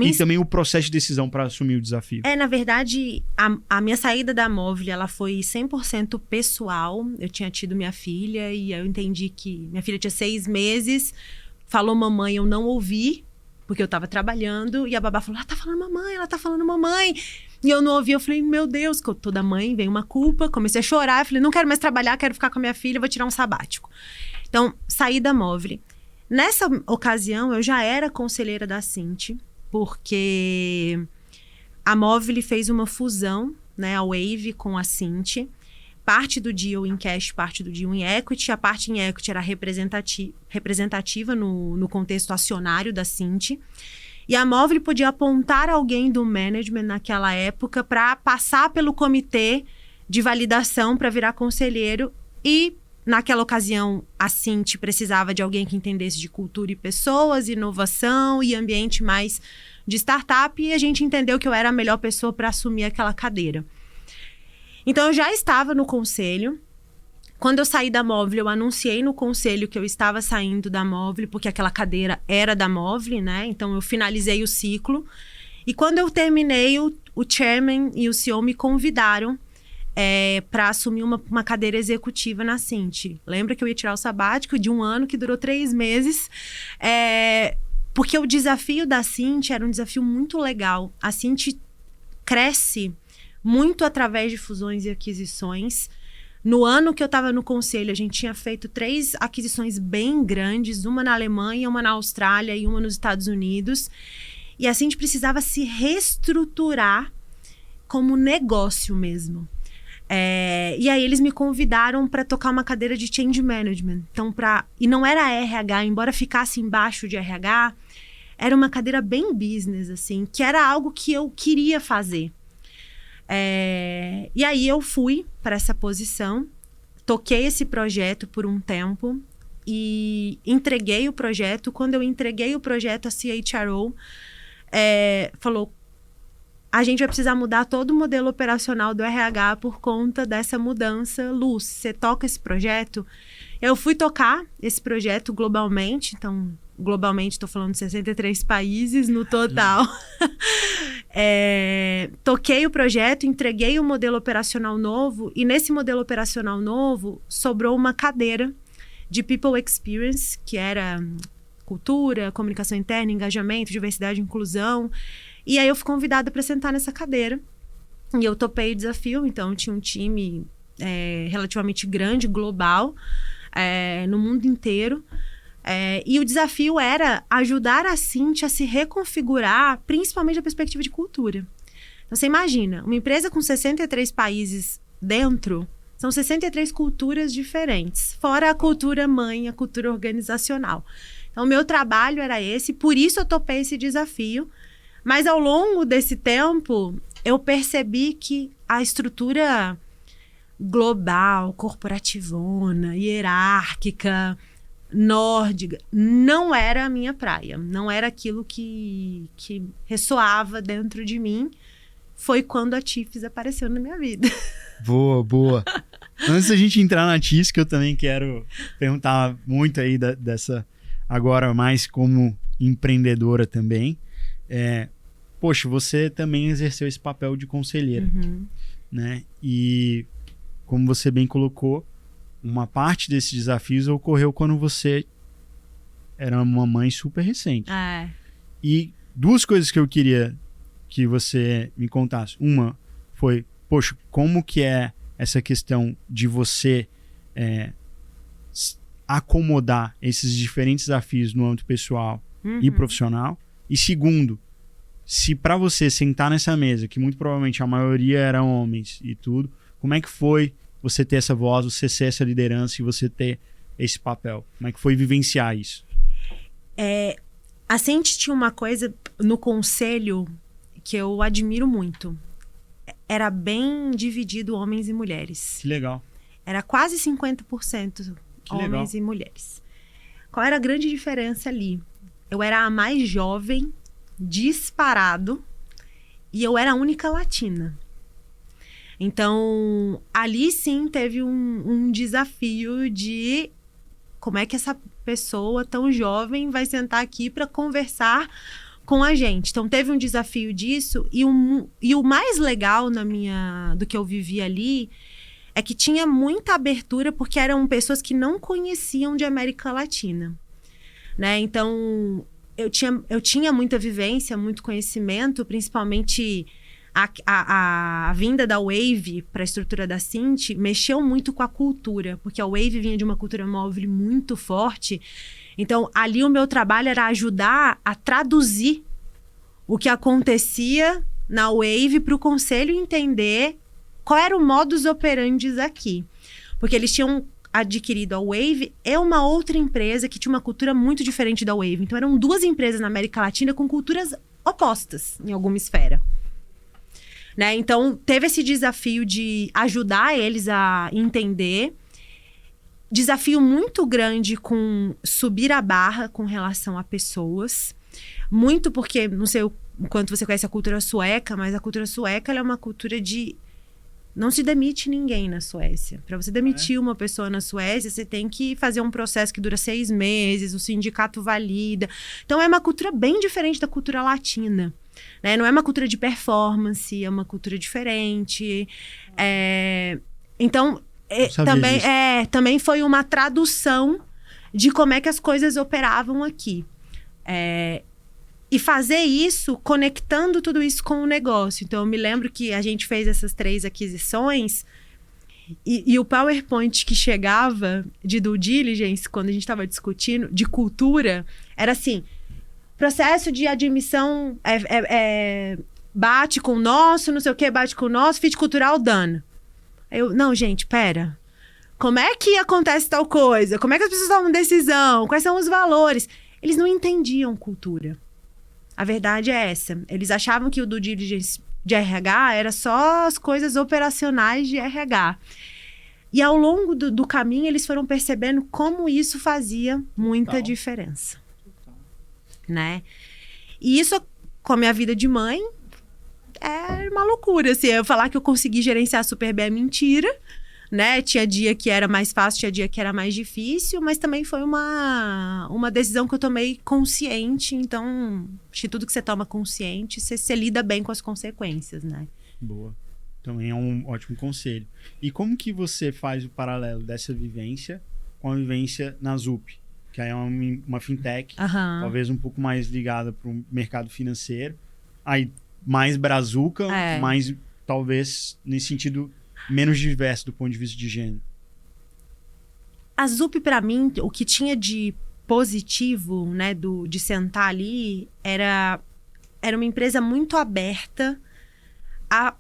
E também o processo de decisão para assumir o desafio. Na verdade, a minha saída da Movile, ela foi 100% pessoal. Eu tinha tido minha filha e eu entendi que minha filha tinha 6 meses. Falou mamãe, eu não ouvi, porque eu tava trabalhando. E a babá falou, ela tá falando mamãe. E eu não ouvi, eu falei, meu Deus, que toda mãe vem uma culpa. Comecei a chorar, eu falei, não quero mais trabalhar, quero ficar com a minha filha, vou tirar um sabático. Então, saí da Movile. Nessa ocasião, eu já era conselheira da Cinti, porque a Movile fez uma fusão, né, a Wave com a Cinti. Parte do deal em cash, parte do deal em equity. A parte em equity era representativa no contexto acionário da Cinti. E a Movile podia apontar alguém do management naquela época para passar pelo comitê de validação para virar conselheiro. E naquela ocasião, a Cinti precisava de alguém que entendesse de cultura e pessoas, inovação e ambiente mais de startup. E a gente entendeu que eu era a melhor pessoa para assumir aquela cadeira. Então, eu já estava no conselho. Quando eu saí da Movile, eu anunciei no conselho que eu estava saindo da Movile, porque aquela cadeira era da Movile, né? Então, eu finalizei o ciclo. E quando eu terminei, o chairman e o CEO me convidaram para assumir uma cadeira executiva na Cinti. Lembra que eu ia tirar o sabático de 1 ano, que durou 3 meses. Porque o desafio da Cinti era um desafio muito legal. A Cinti cresce muito através de fusões e aquisições. No ano que eu estava no conselho, a gente tinha feito 3 aquisições bem grandes, uma na Alemanha, uma na Austrália e uma nos Estados Unidos. E assim a gente precisava se reestruturar como negócio mesmo. E aí eles me convidaram para tocar uma cadeira de change management. Então, e não era RH, embora ficasse embaixo de RH, era uma cadeira bem business, assim, que era algo que eu queria fazer. E aí eu fui para essa posição, toquei esse projeto por um tempo e entreguei o projeto. Quando eu entreguei o projeto, a CHRO falou, a gente vai precisar mudar todo o modelo operacional do RH por conta dessa mudança. Luz, você toca esse projeto? Eu fui tocar esse projeto globalmente, então globalmente estou falando de 63 países no total. Toquei o projeto, entreguei o modelo operacional novo e nesse modelo operacional novo sobrou uma cadeira de People Experience, que era cultura, comunicação interna, engajamento, diversidade e inclusão. E aí eu fui convidada para sentar nessa cadeira. E eu topei o desafio, então tinha um time relativamente grande, global, no mundo inteiro. E o desafio era ajudar a Cinti a se reconfigurar, principalmente da perspectiva de cultura. Então, você imagina, uma empresa com 63 países dentro, são 63 culturas diferentes, fora a cultura mãe, a cultura organizacional. Então, o meu trabalho era esse, por isso eu topei esse desafio. Mas, ao longo desse tempo, eu percebi que a estrutura global, corporativona, hierárquica, nórdica, não era a minha praia. Não era aquilo que ressoava dentro de mim. Foi quando a TIFES apareceu na minha vida. Boa, boa. Antes da gente entrar na TIFES, que eu também quero perguntar muito aí dessa, agora mais como empreendedora também. Poxa, você também exerceu esse papel de conselheira, né? E como você bem colocou, uma parte desses desafios ocorreu quando você era uma mãe super recente. E duas coisas que eu queria que você me contasse. Uma foi, poxa, como que é essa questão de você acomodar esses diferentes desafios no âmbito pessoal e profissional. E segundo, se para você sentar nessa mesa, que muito provavelmente a maioria eram homens e tudo, como é que foi você ter essa voz, você ser essa liderança e você ter esse papel? Como é que foi vivenciar isso? A Cinti tinha uma coisa no conselho que eu admiro muito. Era bem dividido homens e mulheres. Que legal. Era quase 50% homens e mulheres. Qual era a grande diferença ali? Eu era a mais jovem, disparado, e eu era a única latina. Então, ali sim teve um desafio de como é que essa pessoa tão jovem vai sentar aqui para conversar com a gente. Então, teve um desafio disso. E o mais legal do que eu vivi ali é que tinha muita abertura, porque eram pessoas que não conheciam de América Latina, né? Então, eu tinha muita vivência, muito conhecimento, principalmente a vinda da Wave para a estrutura da Cinti mexeu muito com a cultura, porque a Wave vinha de uma cultura móvel muito forte. Então, ali o meu trabalho era ajudar a traduzir o que acontecia na Wave para o conselho entender qual era o modus operandi aqui. Porque eles tinham adquirido a Wave e uma outra empresa que tinha uma cultura muito diferente da Wave. Então, eram duas empresas na América Latina com culturas opostas em alguma esfera. Né? Então, teve esse desafio de ajudar eles a entender. Desafio muito grande com subir a barra com relação a pessoas. Muito porque, não sei o quanto você conhece a cultura sueca, mas a cultura sueca ela é uma cultura de... Não se demite ninguém na Suécia. Para você demitir uma pessoa na Suécia, você tem que fazer um processo que dura 6 meses, o sindicato valida. Então, é uma cultura bem diferente da cultura latina. Né? Não é uma cultura de performance, é uma cultura diferente. Então, também foi uma tradução de como é que as coisas operavam aqui. E fazer isso, conectando tudo isso com o negócio. Então, eu me lembro que a gente fez essas 3 aquisições e o PowerPoint que chegava de due diligence, quando a gente estava discutindo, de cultura, era assim... Processo de admissão bate com o nosso, não sei o que, bate com o nosso, fit cultural done. Não, gente, pera. Como é que acontece tal coisa? Como é que as pessoas tomam decisão? Quais são os valores? Eles não entendiam cultura. A verdade é essa. Eles achavam que o due diligence de RH era só as coisas operacionais de RH. E ao longo do caminho, eles foram percebendo como isso fazia muita diferença. Né? E isso, com a minha vida de mãe, é uma loucura. Assim, eu falar que eu consegui gerenciar super bem é mentira, né? Tinha dia que era mais fácil, tinha dia que era mais difícil, mas também foi uma decisão que eu tomei consciente. Então, acho que tudo que você toma consciente, você lida bem com as consequências, né? Boa. Também é um ótimo conselho. E como que você faz o paralelo dessa vivência com a vivência na ZUP? que aí é uma fintech, Aham. talvez um pouco mais ligada para o mercado financeiro. Aí mais brazuca, mais talvez nesse sentido menos diverso do ponto de vista de gênero. A Zup, pra mim, o que tinha de positivo, né, de sentar ali, era uma empresa muito aberta a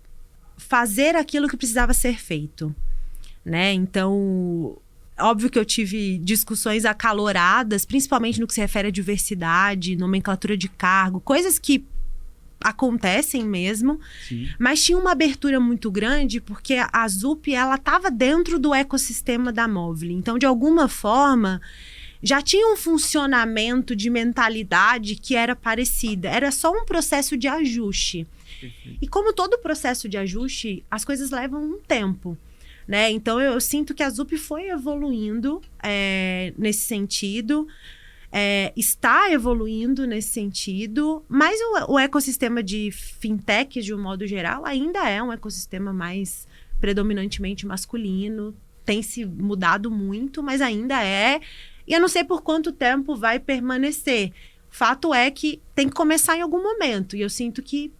fazer aquilo que precisava ser feito, né? Então, óbvio que eu tive discussões acaloradas, principalmente no que se refere à diversidade, nomenclatura de cargo, coisas que acontecem mesmo. Sim. Mas tinha uma abertura muito grande porque a Zup, ela estava dentro do ecossistema da Movile. Então, de alguma forma, já tinha um funcionamento de mentalidade que era parecida. Era só um processo de ajuste. Perfeito. E como todo processo de ajuste, as coisas levam um tempo, né? Então, eu sinto que a Zup foi evoluindo nesse sentido. Está evoluindo nesse sentido, mas o ecossistema de fintech, de um modo geral, ainda é um ecossistema mais predominantemente masculino, tem se mudado muito, mas ainda é, e eu não sei por quanto tempo vai permanecer. Fato é que tem que começar em algum momento, e eu sinto que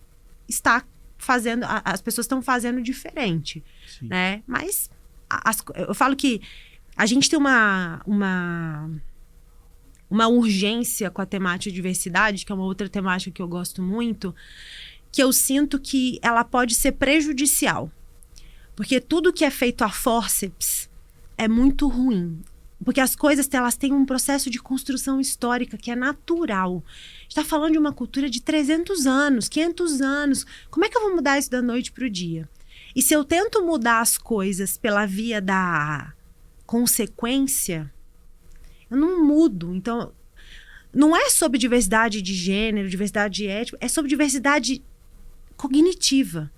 está fazendo, as pessoas estão fazendo diferente, Sim. né? Mas eu falo que a gente tem uma urgência com a temática de diversidade, que é uma outra temática que eu gosto muito, que eu sinto que ela pode ser prejudicial. Porque tudo que é feito a fórceps é muito ruim. Porque as coisas, elas têm um processo de construção histórica que é natural. A gente está falando de uma cultura de 300 anos, 500 anos. Como é que eu vou mudar isso da noite para o dia? E se eu tento mudar as coisas pela via da consequência, eu não mudo. Então, não é sobre diversidade de gênero, diversidade de étnico, é sobre diversidade cognitiva.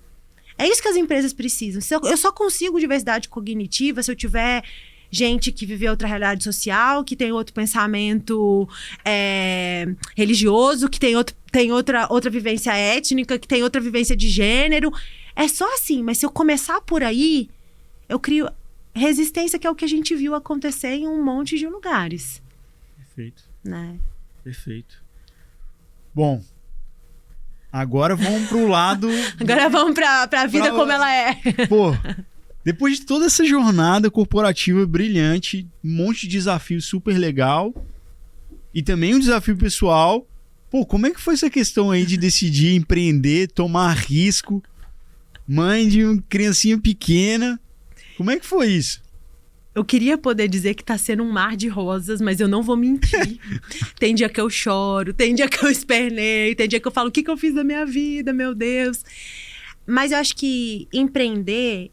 É isso que as empresas precisam. Eu só consigo diversidade cognitiva se eu tiver gente que vive outra realidade social, que tem outro pensamento religioso, que tem outra vivência étnica, que tem outra vivência de gênero. É só assim, mas se eu começar por aí, eu crio resistência, que é o que a gente viu acontecer em um monte de lugares. Perfeito. Né? Perfeito. Bom, agora vamos pro lado... Agora vamos pra vida como ela é. Pô, depois de toda essa jornada corporativa brilhante, um monte de desafio super legal e também um desafio pessoal, pô, como é que foi essa questão aí de decidir empreender, tomar risco, mãe de uma criancinha pequena? Como é que foi isso? Eu queria poder dizer que tá sendo um mar de rosas, mas eu não vou mentir. Tem dia que eu choro, tem dia que eu espernei, tem dia que eu falo, o que eu fiz da minha vida, meu Deus? Mas eu acho que empreender,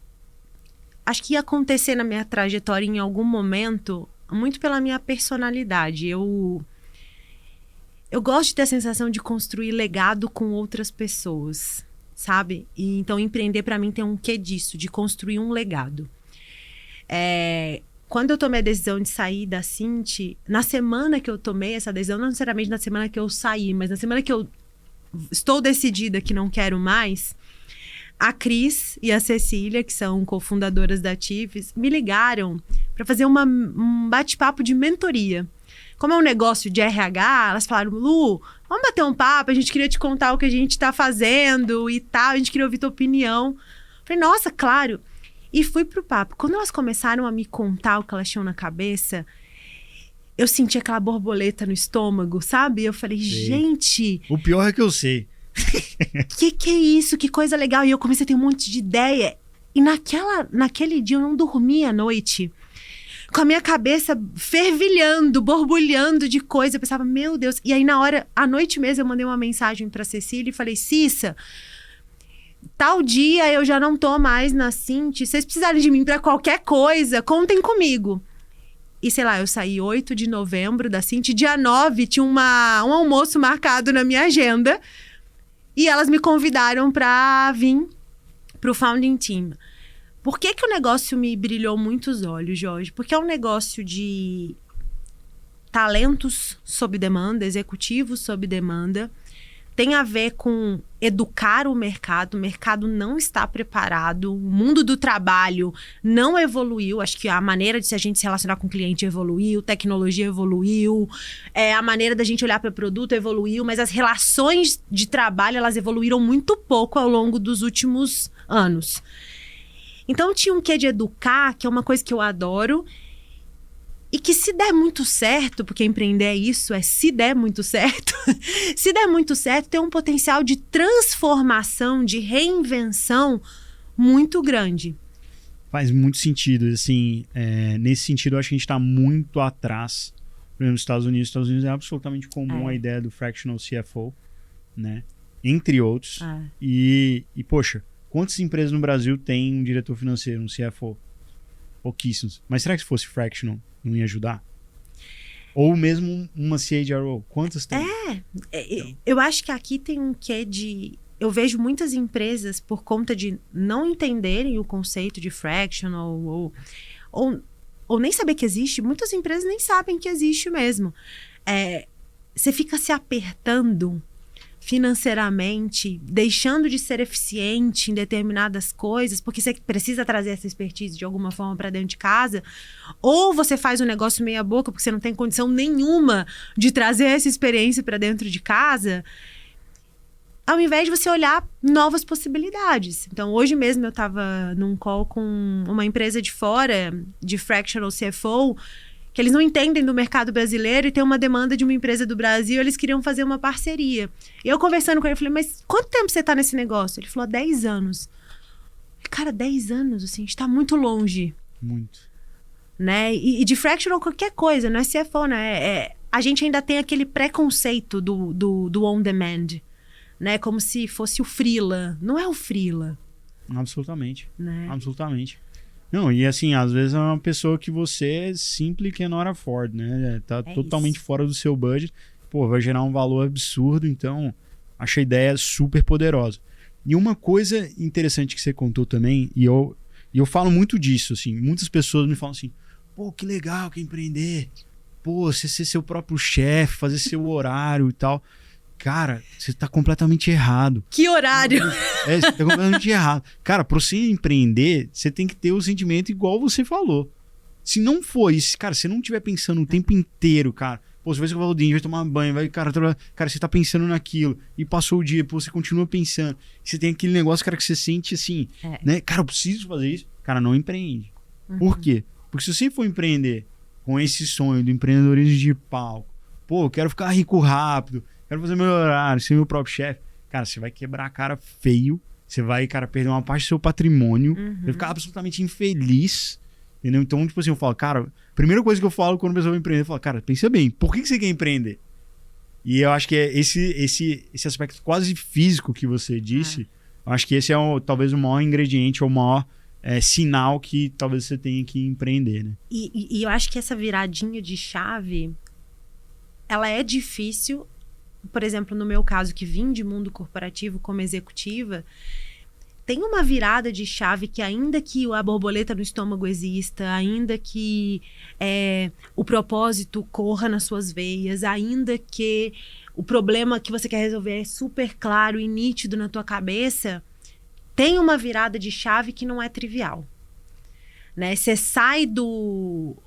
acho que ia acontecer na minha trajetória em algum momento, muito pela minha personalidade. Eu gosto de ter a sensação de construir legado com outras pessoas, sabe? E então empreender pra mim tem um quê disso, de construir um legado. Quando eu tomei a decisão de sair da Cinti, na semana que eu tomei essa decisão, não necessariamente na semana que eu saí, mas na semana que eu estou decidida que não quero mais, a Cris e a Cecília, que são cofundadoras da Tifes, me ligaram para fazer um bate-papo de mentoria. Como é um negócio de RH, elas falaram, Lu, vamos bater um papo, a gente queria te contar o que a gente tá fazendo e tal, a gente queria ouvir tua opinião. Falei, nossa, claro. E fui pro papo. Quando elas começaram a me contar o que elas tinham na cabeça, eu senti aquela borboleta no estômago, sabe? Eu falei, gente... O pior é que eu sei. Que é isso? Que coisa legal. E eu comecei a ter um monte de ideia. E naquele dia eu não dormi à noite. Com a minha cabeça fervilhando, borbulhando de coisa. Eu pensava, meu Deus. E aí, à noite mesmo, eu mandei uma mensagem pra Cecília e falei, Cissa, tal dia eu já não tô mais na Cinti. Se vocês precisarem de mim pra qualquer coisa, contem comigo. E sei lá, eu saí 8 de novembro da Cinti. Dia 9 tinha um almoço marcado na minha agenda. E elas me convidaram pra vir pro Founding Team. Por que o negócio me brilhou muito os olhos, Jorge? Porque é um negócio de talentos sob demanda, executivos sob demanda, tem a ver com educar o mercado não está preparado, o mundo do trabalho não evoluiu, acho que a maneira de a gente se relacionar com o cliente evoluiu, tecnologia evoluiu, a maneira da gente olhar para o produto evoluiu, mas as relações de trabalho, elas evoluíram muito pouco ao longo dos últimos anos. Então tinha um quê de educar, que é uma coisa que eu adoro, e que se der muito certo, porque empreender é isso, se der muito certo, se der muito certo, tem um potencial de transformação, de reinvenção muito grande. Faz muito sentido, assim, nesse sentido eu acho que a gente está muito atrás. Por exemplo, nos Estados Unidos é absolutamente comum a ideia do fractional CFO, né? Entre outros. E, poxa, quantas empresas no Brasil têm um diretor financeiro, um CFO? Pouquíssimos. Mas será que se fosse fractional, não ia ajudar? Ou mesmo uma CHRO, quantas tem? Eu acho que aqui tem um quê de... Eu vejo muitas empresas, por conta de não entenderem o conceito de fractional, ou nem saber que existe, muitas empresas nem sabem que existe mesmo. Você fica se apertando financeiramente, deixando de ser eficiente em determinadas coisas, porque você precisa trazer essa expertise de alguma forma para dentro de casa, ou você faz um negócio meia boca porque você não tem condição nenhuma de trazer essa experiência para dentro de casa, ao invés de você olhar novas possibilidades. Então, hoje mesmo eu estava num call com uma empresa de fora, de fractional CFO, que eles não entendem do mercado brasileiro e tem uma demanda de uma empresa do Brasil, eles queriam fazer uma parceria. E eu conversando com ele, eu falei, mas quanto tempo você tá nesse negócio? Ele falou, 10 anos. Cara, 10 anos, assim, a gente tá muito longe. Muito. Né? E de fractional qualquer coisa, não é CFO, né? A gente ainda tem aquele preconceito do on-demand, né? Como se fosse o freela. Não é o freela. Absolutamente. Né? Absolutamente. Não, e assim, às vezes é uma pessoa que você simply cannot afford, né? Tá totalmente fora do seu budget. Pô, vai gerar um valor absurdo, então acho a ideia super poderosa. E uma coisa interessante que você contou também, e eu falo muito disso, assim, muitas pessoas me falam assim, pô, que legal que é empreender, pô, você ser seu próprio chefe, fazer seu horário e tal. Cara, você tá completamente errado. Que horário? Você tá completamente errado. Cara, pra você empreender, você tem que ter o sentimento igual você falou. Se não for isso, cara, se você não estiver pensando o tempo inteiro, cara, pô, você vai escovar o dente, vai tomar banho, vai, cara, você tá pensando naquilo, e passou o dia, pô, você continua pensando. Você tem aquele negócio, cara, que você sente assim, né? Cara, eu preciso fazer isso. Cara, não empreende. Por quê? Porque se você for empreender com esse sonho do empreendedorismo de palco, pô, eu quero ficar rico rápido, quero fazer meu horário, ser meu próprio chefe. Cara, você vai quebrar a cara feio. Você vai, cara, perder uma parte do seu patrimônio. Vai ficar absolutamente infeliz. Entendeu? Então, tipo assim, eu falo, cara, a primeira coisa que eu falo quando a pessoa vai empreender, eu falo, cara, pensa bem, por que você quer empreender? E eu acho que é esse aspecto quase físico que você disse, eu acho que esse é talvez o maior ingrediente, ou o maior sinal que talvez você tenha que empreender, né? E eu acho que essa viradinha de chave, ela é difícil. Por exemplo, no meu caso, que vim de mundo corporativo como executiva, tem uma virada de chave que, ainda que a borboleta no estômago exista, ainda que o propósito corra nas suas veias, ainda que o problema que você quer resolver é super claro e nítido na tua cabeça, tem uma virada de chave que não é trivial. Né? Você sai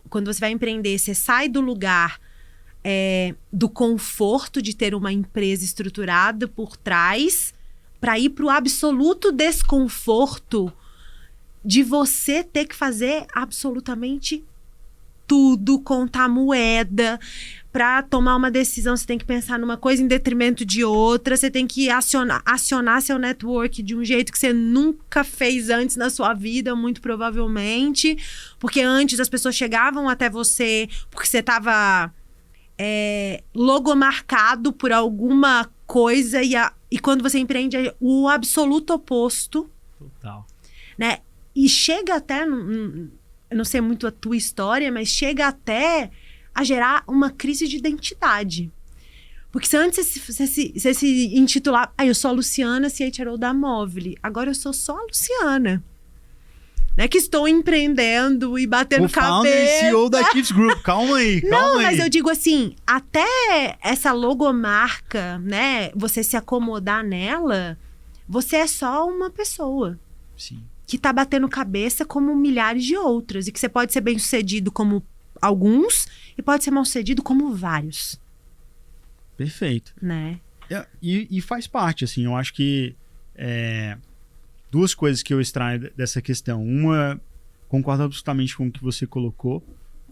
quando você vai empreender, você sai do lugar do conforto de ter uma empresa estruturada por trás para ir para o absoluto desconforto de você ter que fazer absolutamente tudo, contar moeda. Para tomar uma decisão, você tem que pensar numa coisa em detrimento de outra, você tem que acionar seu network de um jeito que você nunca fez antes na sua vida, muito provavelmente, porque antes as pessoas chegavam até você porque você estava logomarcado por alguma coisa, e quando você empreende é o absoluto oposto. Total. Né? E chega até, eu não sei muito a tua história, mas chega até a gerar uma crise de identidade. Porque se antes você se intitular, eu sou a Luciana, CHRO da Movile, agora eu sou só a Luciana. Não é que estou empreendendo e batendo o founder e cabeça. CEO da Chiefs Group. Calma aí, Não, aí. mas eu digo assim, até essa logomarca, né? Você se acomodar nela, você é só uma pessoa. Sim. Que tá batendo cabeça como milhares de outras. E que você pode ser bem sucedido como alguns e pode ser mal sucedido como vários. Perfeito. Né? E faz parte, assim, eu acho que duas coisas que eu extraio dessa questão. Uma, concordo absolutamente com o que você colocou.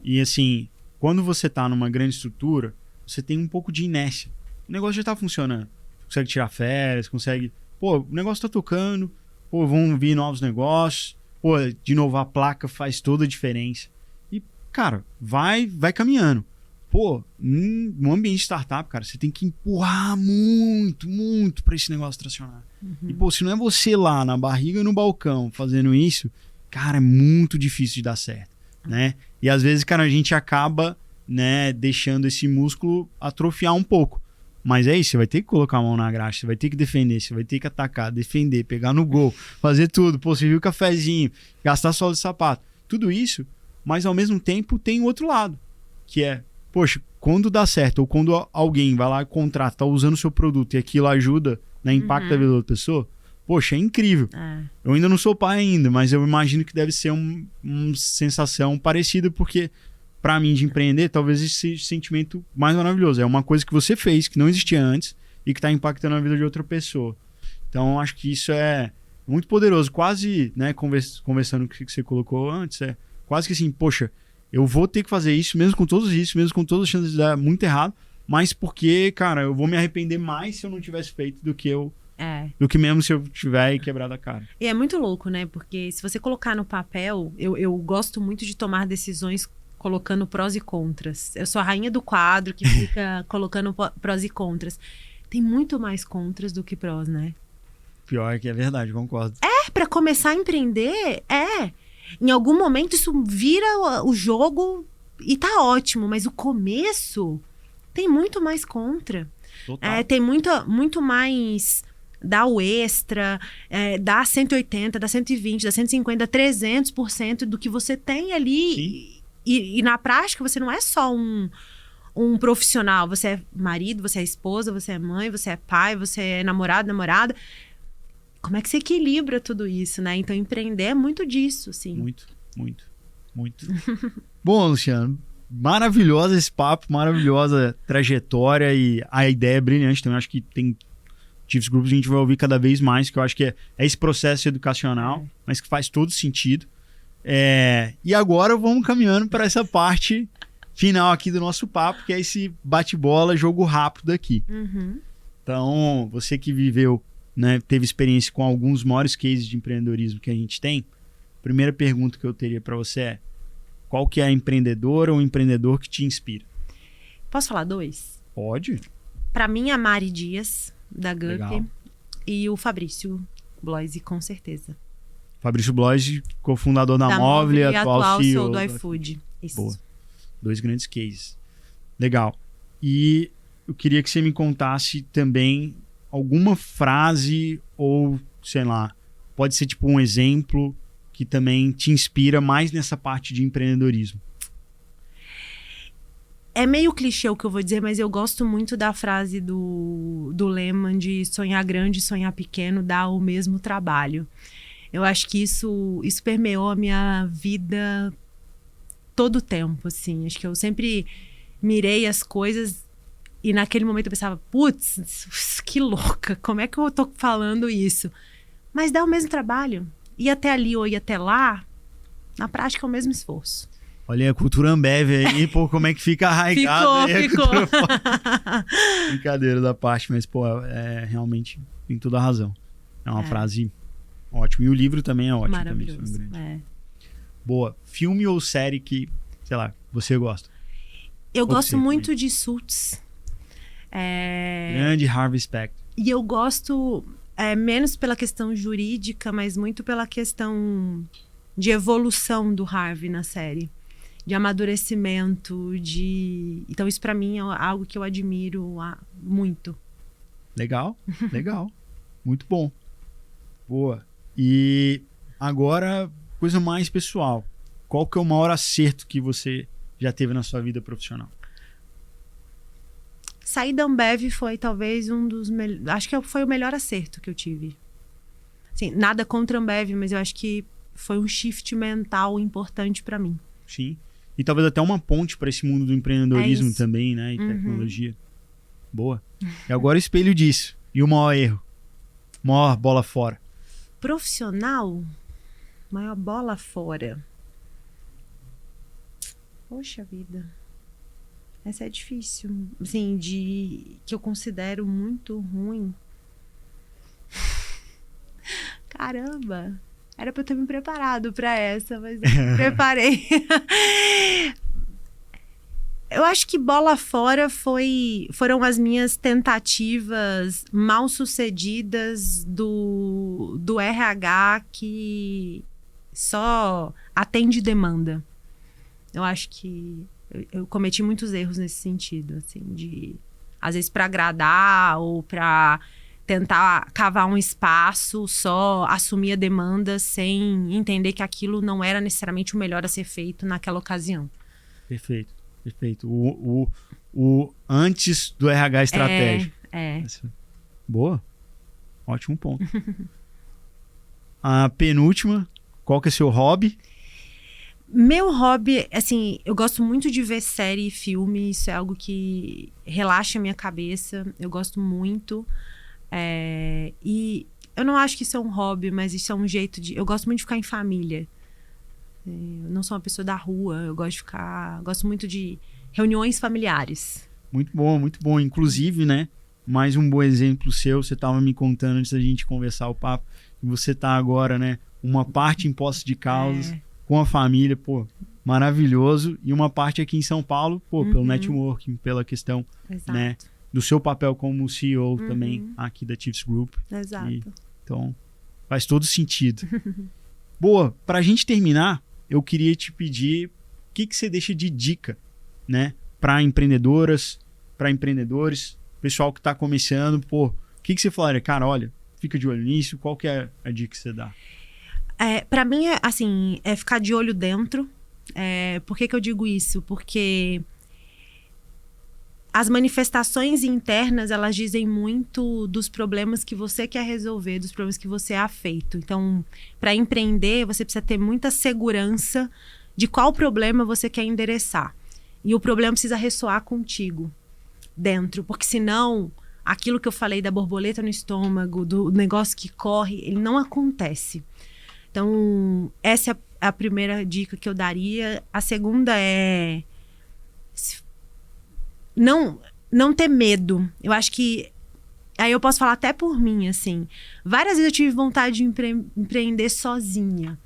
E assim, quando você tá numa grande estrutura, você tem um pouco de inércia. O negócio já tá funcionando. Consegue tirar férias, consegue... Pô, o negócio tá tocando. Pô, vão vir novos negócios. Pô, de novo, a placa faz toda a diferença. E, cara, vai caminhando. Pô, no ambiente de startup, cara, você tem que empurrar muito, muito pra esse negócio tracionar. Uhum. E, pô, se não é você lá na barriga e no balcão fazendo isso, cara, é muito difícil de dar certo, né? E às vezes, cara, a gente acaba, né, deixando esse músculo atrofiar um pouco. Mas é isso, você vai ter que colocar a mão na graxa, você vai ter que defender, você vai ter que atacar, defender, pegar no gol, fazer tudo. Pô, você viu o cafezinho, gastar sola de sapato. Tudo isso, mas ao mesmo tempo tem o outro lado, que é, poxa, quando dá certo, ou quando alguém vai lá e contrata, tá usando o seu produto e aquilo ajuda, né, impacta a vida da outra pessoa, poxa, é incrível. Eu ainda não sou pai ainda, mas eu imagino que deve ser uma sensação parecida, porque pra mim de empreender, talvez esse seja o sentimento mais maravilhoso. É uma coisa que você fez, que não existia antes e que tá impactando a vida de outra pessoa. Então, acho que isso é muito poderoso. Quase, né, conversando com o que você colocou antes, é quase que assim, poxa, eu vou ter que fazer isso, mesmo com todos os riscos, mesmo com todas as chances de dar muito errado, mas porque, cara, eu vou me arrepender mais se eu não tivesse feito do que mesmo se eu tiver quebrado a cara. E é muito louco, né? Porque se você colocar no papel, eu gosto muito de tomar decisões colocando prós e contras. Eu sou a rainha do quadro que fica colocando prós e contras. Tem muito mais contras do que prós, né? Pior que é verdade, concordo. Pra começar a empreender, em algum momento isso vira o jogo e tá ótimo, mas o começo tem muito mais contra. Total. Tem muito mais dá o extra, dá 180, dá 120, dá 150, dá 300% do que você tem ali. Sim. E na prática, você não é só um profissional. Você é marido, você é esposa, você é mãe, você é pai, você é namorada. Como é que você equilibra tudo isso, né? Então, empreender é muito disso, assim. Muito, muito, muito. Bom, Luciano, maravilhosa esse papo, maravilhosa trajetória e a ideia é brilhante também. Acho que tem Chiefs Group, a gente vai ouvir cada vez mais, que eu acho que é esse processo educacional, mas que faz todo sentido. E agora vamos caminhando para essa parte final aqui do nosso papo, que é esse bate-bola, jogo rápido aqui. Uhum. Então, você que viveu, né, teve experiência com alguns maiores cases de empreendedorismo que a gente tem, a primeira pergunta que eu teria para você é: qual que é a empreendedora ou empreendedor que te inspira? Posso falar dois? Pode. Para mim, a Mari Dias, da Gup, Legal. E o Fabrício Bloise, com certeza. Fabrício Bloise, cofundador da Móvel e atual CEO do iFood. Isso. Boa. 2 grandes cases. Legal. E eu queria que você me contasse também alguma frase ou, sei lá, pode ser tipo um exemplo que também te inspira mais nessa parte de empreendedorismo. É meio clichê o que eu vou dizer, mas eu gosto muito da frase do Lehman de sonhar grande, sonhar pequeno, dá o mesmo trabalho. Eu acho que isso permeou a minha vida todo o tempo, assim. Acho que eu sempre mirei as coisas e naquele momento eu pensava, putz, que louca, como é que eu tô falando isso? Mas dá o mesmo trabalho. Ir até ali ou ir até lá, na prática é o mesmo esforço. Olha a cultura Ambev aí, pô, como é que fica arraigada. Ficou. Brincadeira da parte, mas, pô, realmente tem toda a razão. É uma frase ótima. E o livro também é ótimo. Maravilhoso. Boa. Filme ou série que, sei lá, você gosta? Eu gosto muito de Suits. Grande Harvey Specter. E eu gosto menos pela questão jurídica, mas muito pela questão de evolução do Harvey na série. De amadurecimento, Então isso pra mim é algo que eu admiro muito. Legal, legal. Muito bom. Boa. E agora, coisa mais pessoal. Qual que é o maior acerto que você já teve na sua vida profissional? Sair da Ambev foi talvez um dos melhores... Acho que foi o melhor acerto que eu tive. Assim, nada contra a Ambev, mas eu acho que foi um shift mental importante para mim. Sim. E talvez até uma ponte para esse mundo do empreendedorismo também, né? E tecnologia. Boa. E agora espelho disso. E o maior erro? Maior bola fora. Profissional? Maior bola fora. Poxa vida. Essa é difícil. Assim, que eu considero muito ruim. Caramba. Era pra eu ter me preparado pra essa, mas eu me preparei. Eu acho que bola fora foram as minhas tentativas mal sucedidas do RH que só atende demanda. Eu acho que eu cometi muitos erros nesse sentido, assim, de às vezes para agradar ou para tentar cavar um espaço, só assumir a demanda sem entender que aquilo não era necessariamente o melhor a ser feito naquela ocasião. Perfeito. Perfeito. O antes do RH estratégico. Boa. Ótimo ponto. A penúltima, qual que é seu hobby? Meu hobby, assim, eu gosto muito de ver série e filme. Isso é algo que relaxa a minha cabeça. Eu gosto muito. E eu não acho que isso é um hobby, mas isso é um jeito de... Eu gosto muito de ficar em família. Eu não sou uma pessoa da rua, eu gosto muito de reuniões familiares. Muito bom, muito bom. Inclusive, né, mais um bom exemplo seu, você estava me contando antes da gente conversar o papo, que você está agora, né, uma parte em Poços de Caldas, com a família, pô, maravilhoso, e uma parte aqui em São Paulo, pô, pelo networking, pela questão, né, do seu papel como CEO também aqui da Chiefs Group. Exato. Então, faz todo sentido. Boa, pra gente terminar, eu queria te pedir o que você deixa de dica, né, para empreendedoras, para empreendedores, pessoal que está começando, pô, o que você falaria? Cara, olha, fica de olho nisso, qual que é a dica que você dá? Para mim, é ficar de olho dentro. Por que eu digo isso? Porque as manifestações internas, elas dizem muito dos problemas que você quer resolver, dos problemas que você é afeito. Então, para empreender, você precisa ter muita segurança de qual problema você quer endereçar. E o problema precisa ressoar contigo dentro, porque senão, aquilo que eu falei da borboleta no estômago, do negócio que corre, ele não acontece. Então, essa é a primeira dica que eu daria. A segunda é não ter medo. Eu acho que... Aí eu posso falar até por mim, assim. Várias vezes eu tive vontade de empreender sozinha.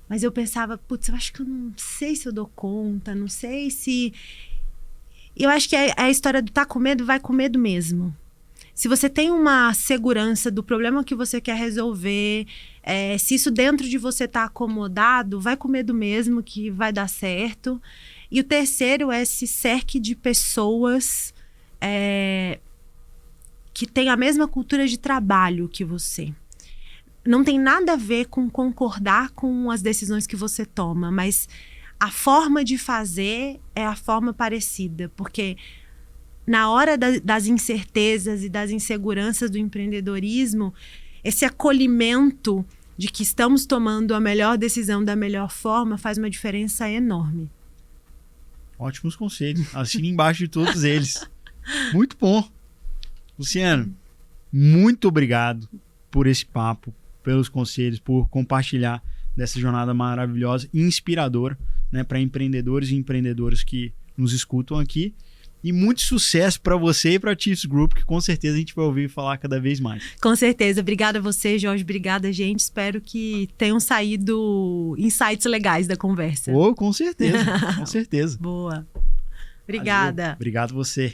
Mas eu pensava, putz, eu acho que eu não sei se eu dou conta, não sei se... Eu acho que a história do tá com medo, vai com medo mesmo. Se você tem uma segurança do problema que você quer resolver, se isso dentro de você tá acomodado, vai com medo mesmo que vai dar certo. E o terceiro é se cerque de pessoas que têm a mesma cultura de trabalho que você. Não tem nada a ver com concordar com as decisões que você toma, mas a forma de fazer é a forma parecida, porque na hora das incertezas e das inseguranças do empreendedorismo, esse acolhimento de que estamos tomando a melhor decisão da melhor forma faz uma diferença enorme. Ótimos conselhos. Assine embaixo de todos eles. Muito bom. Luciano, muito obrigado por esse papo, pelos conselhos, por compartilhar dessa jornada maravilhosa e inspiradora, né, para empreendedores e empreendedoras que nos escutam aqui. E muito sucesso para você e para a Chiefs Group, que com certeza a gente vai ouvir falar cada vez mais. Com certeza. Obrigada a você, Jorge. Obrigada, gente. Espero que tenham saído insights legais da conversa. Oh, com certeza. Com certeza. Boa. Obrigada. Valeu. Obrigado você.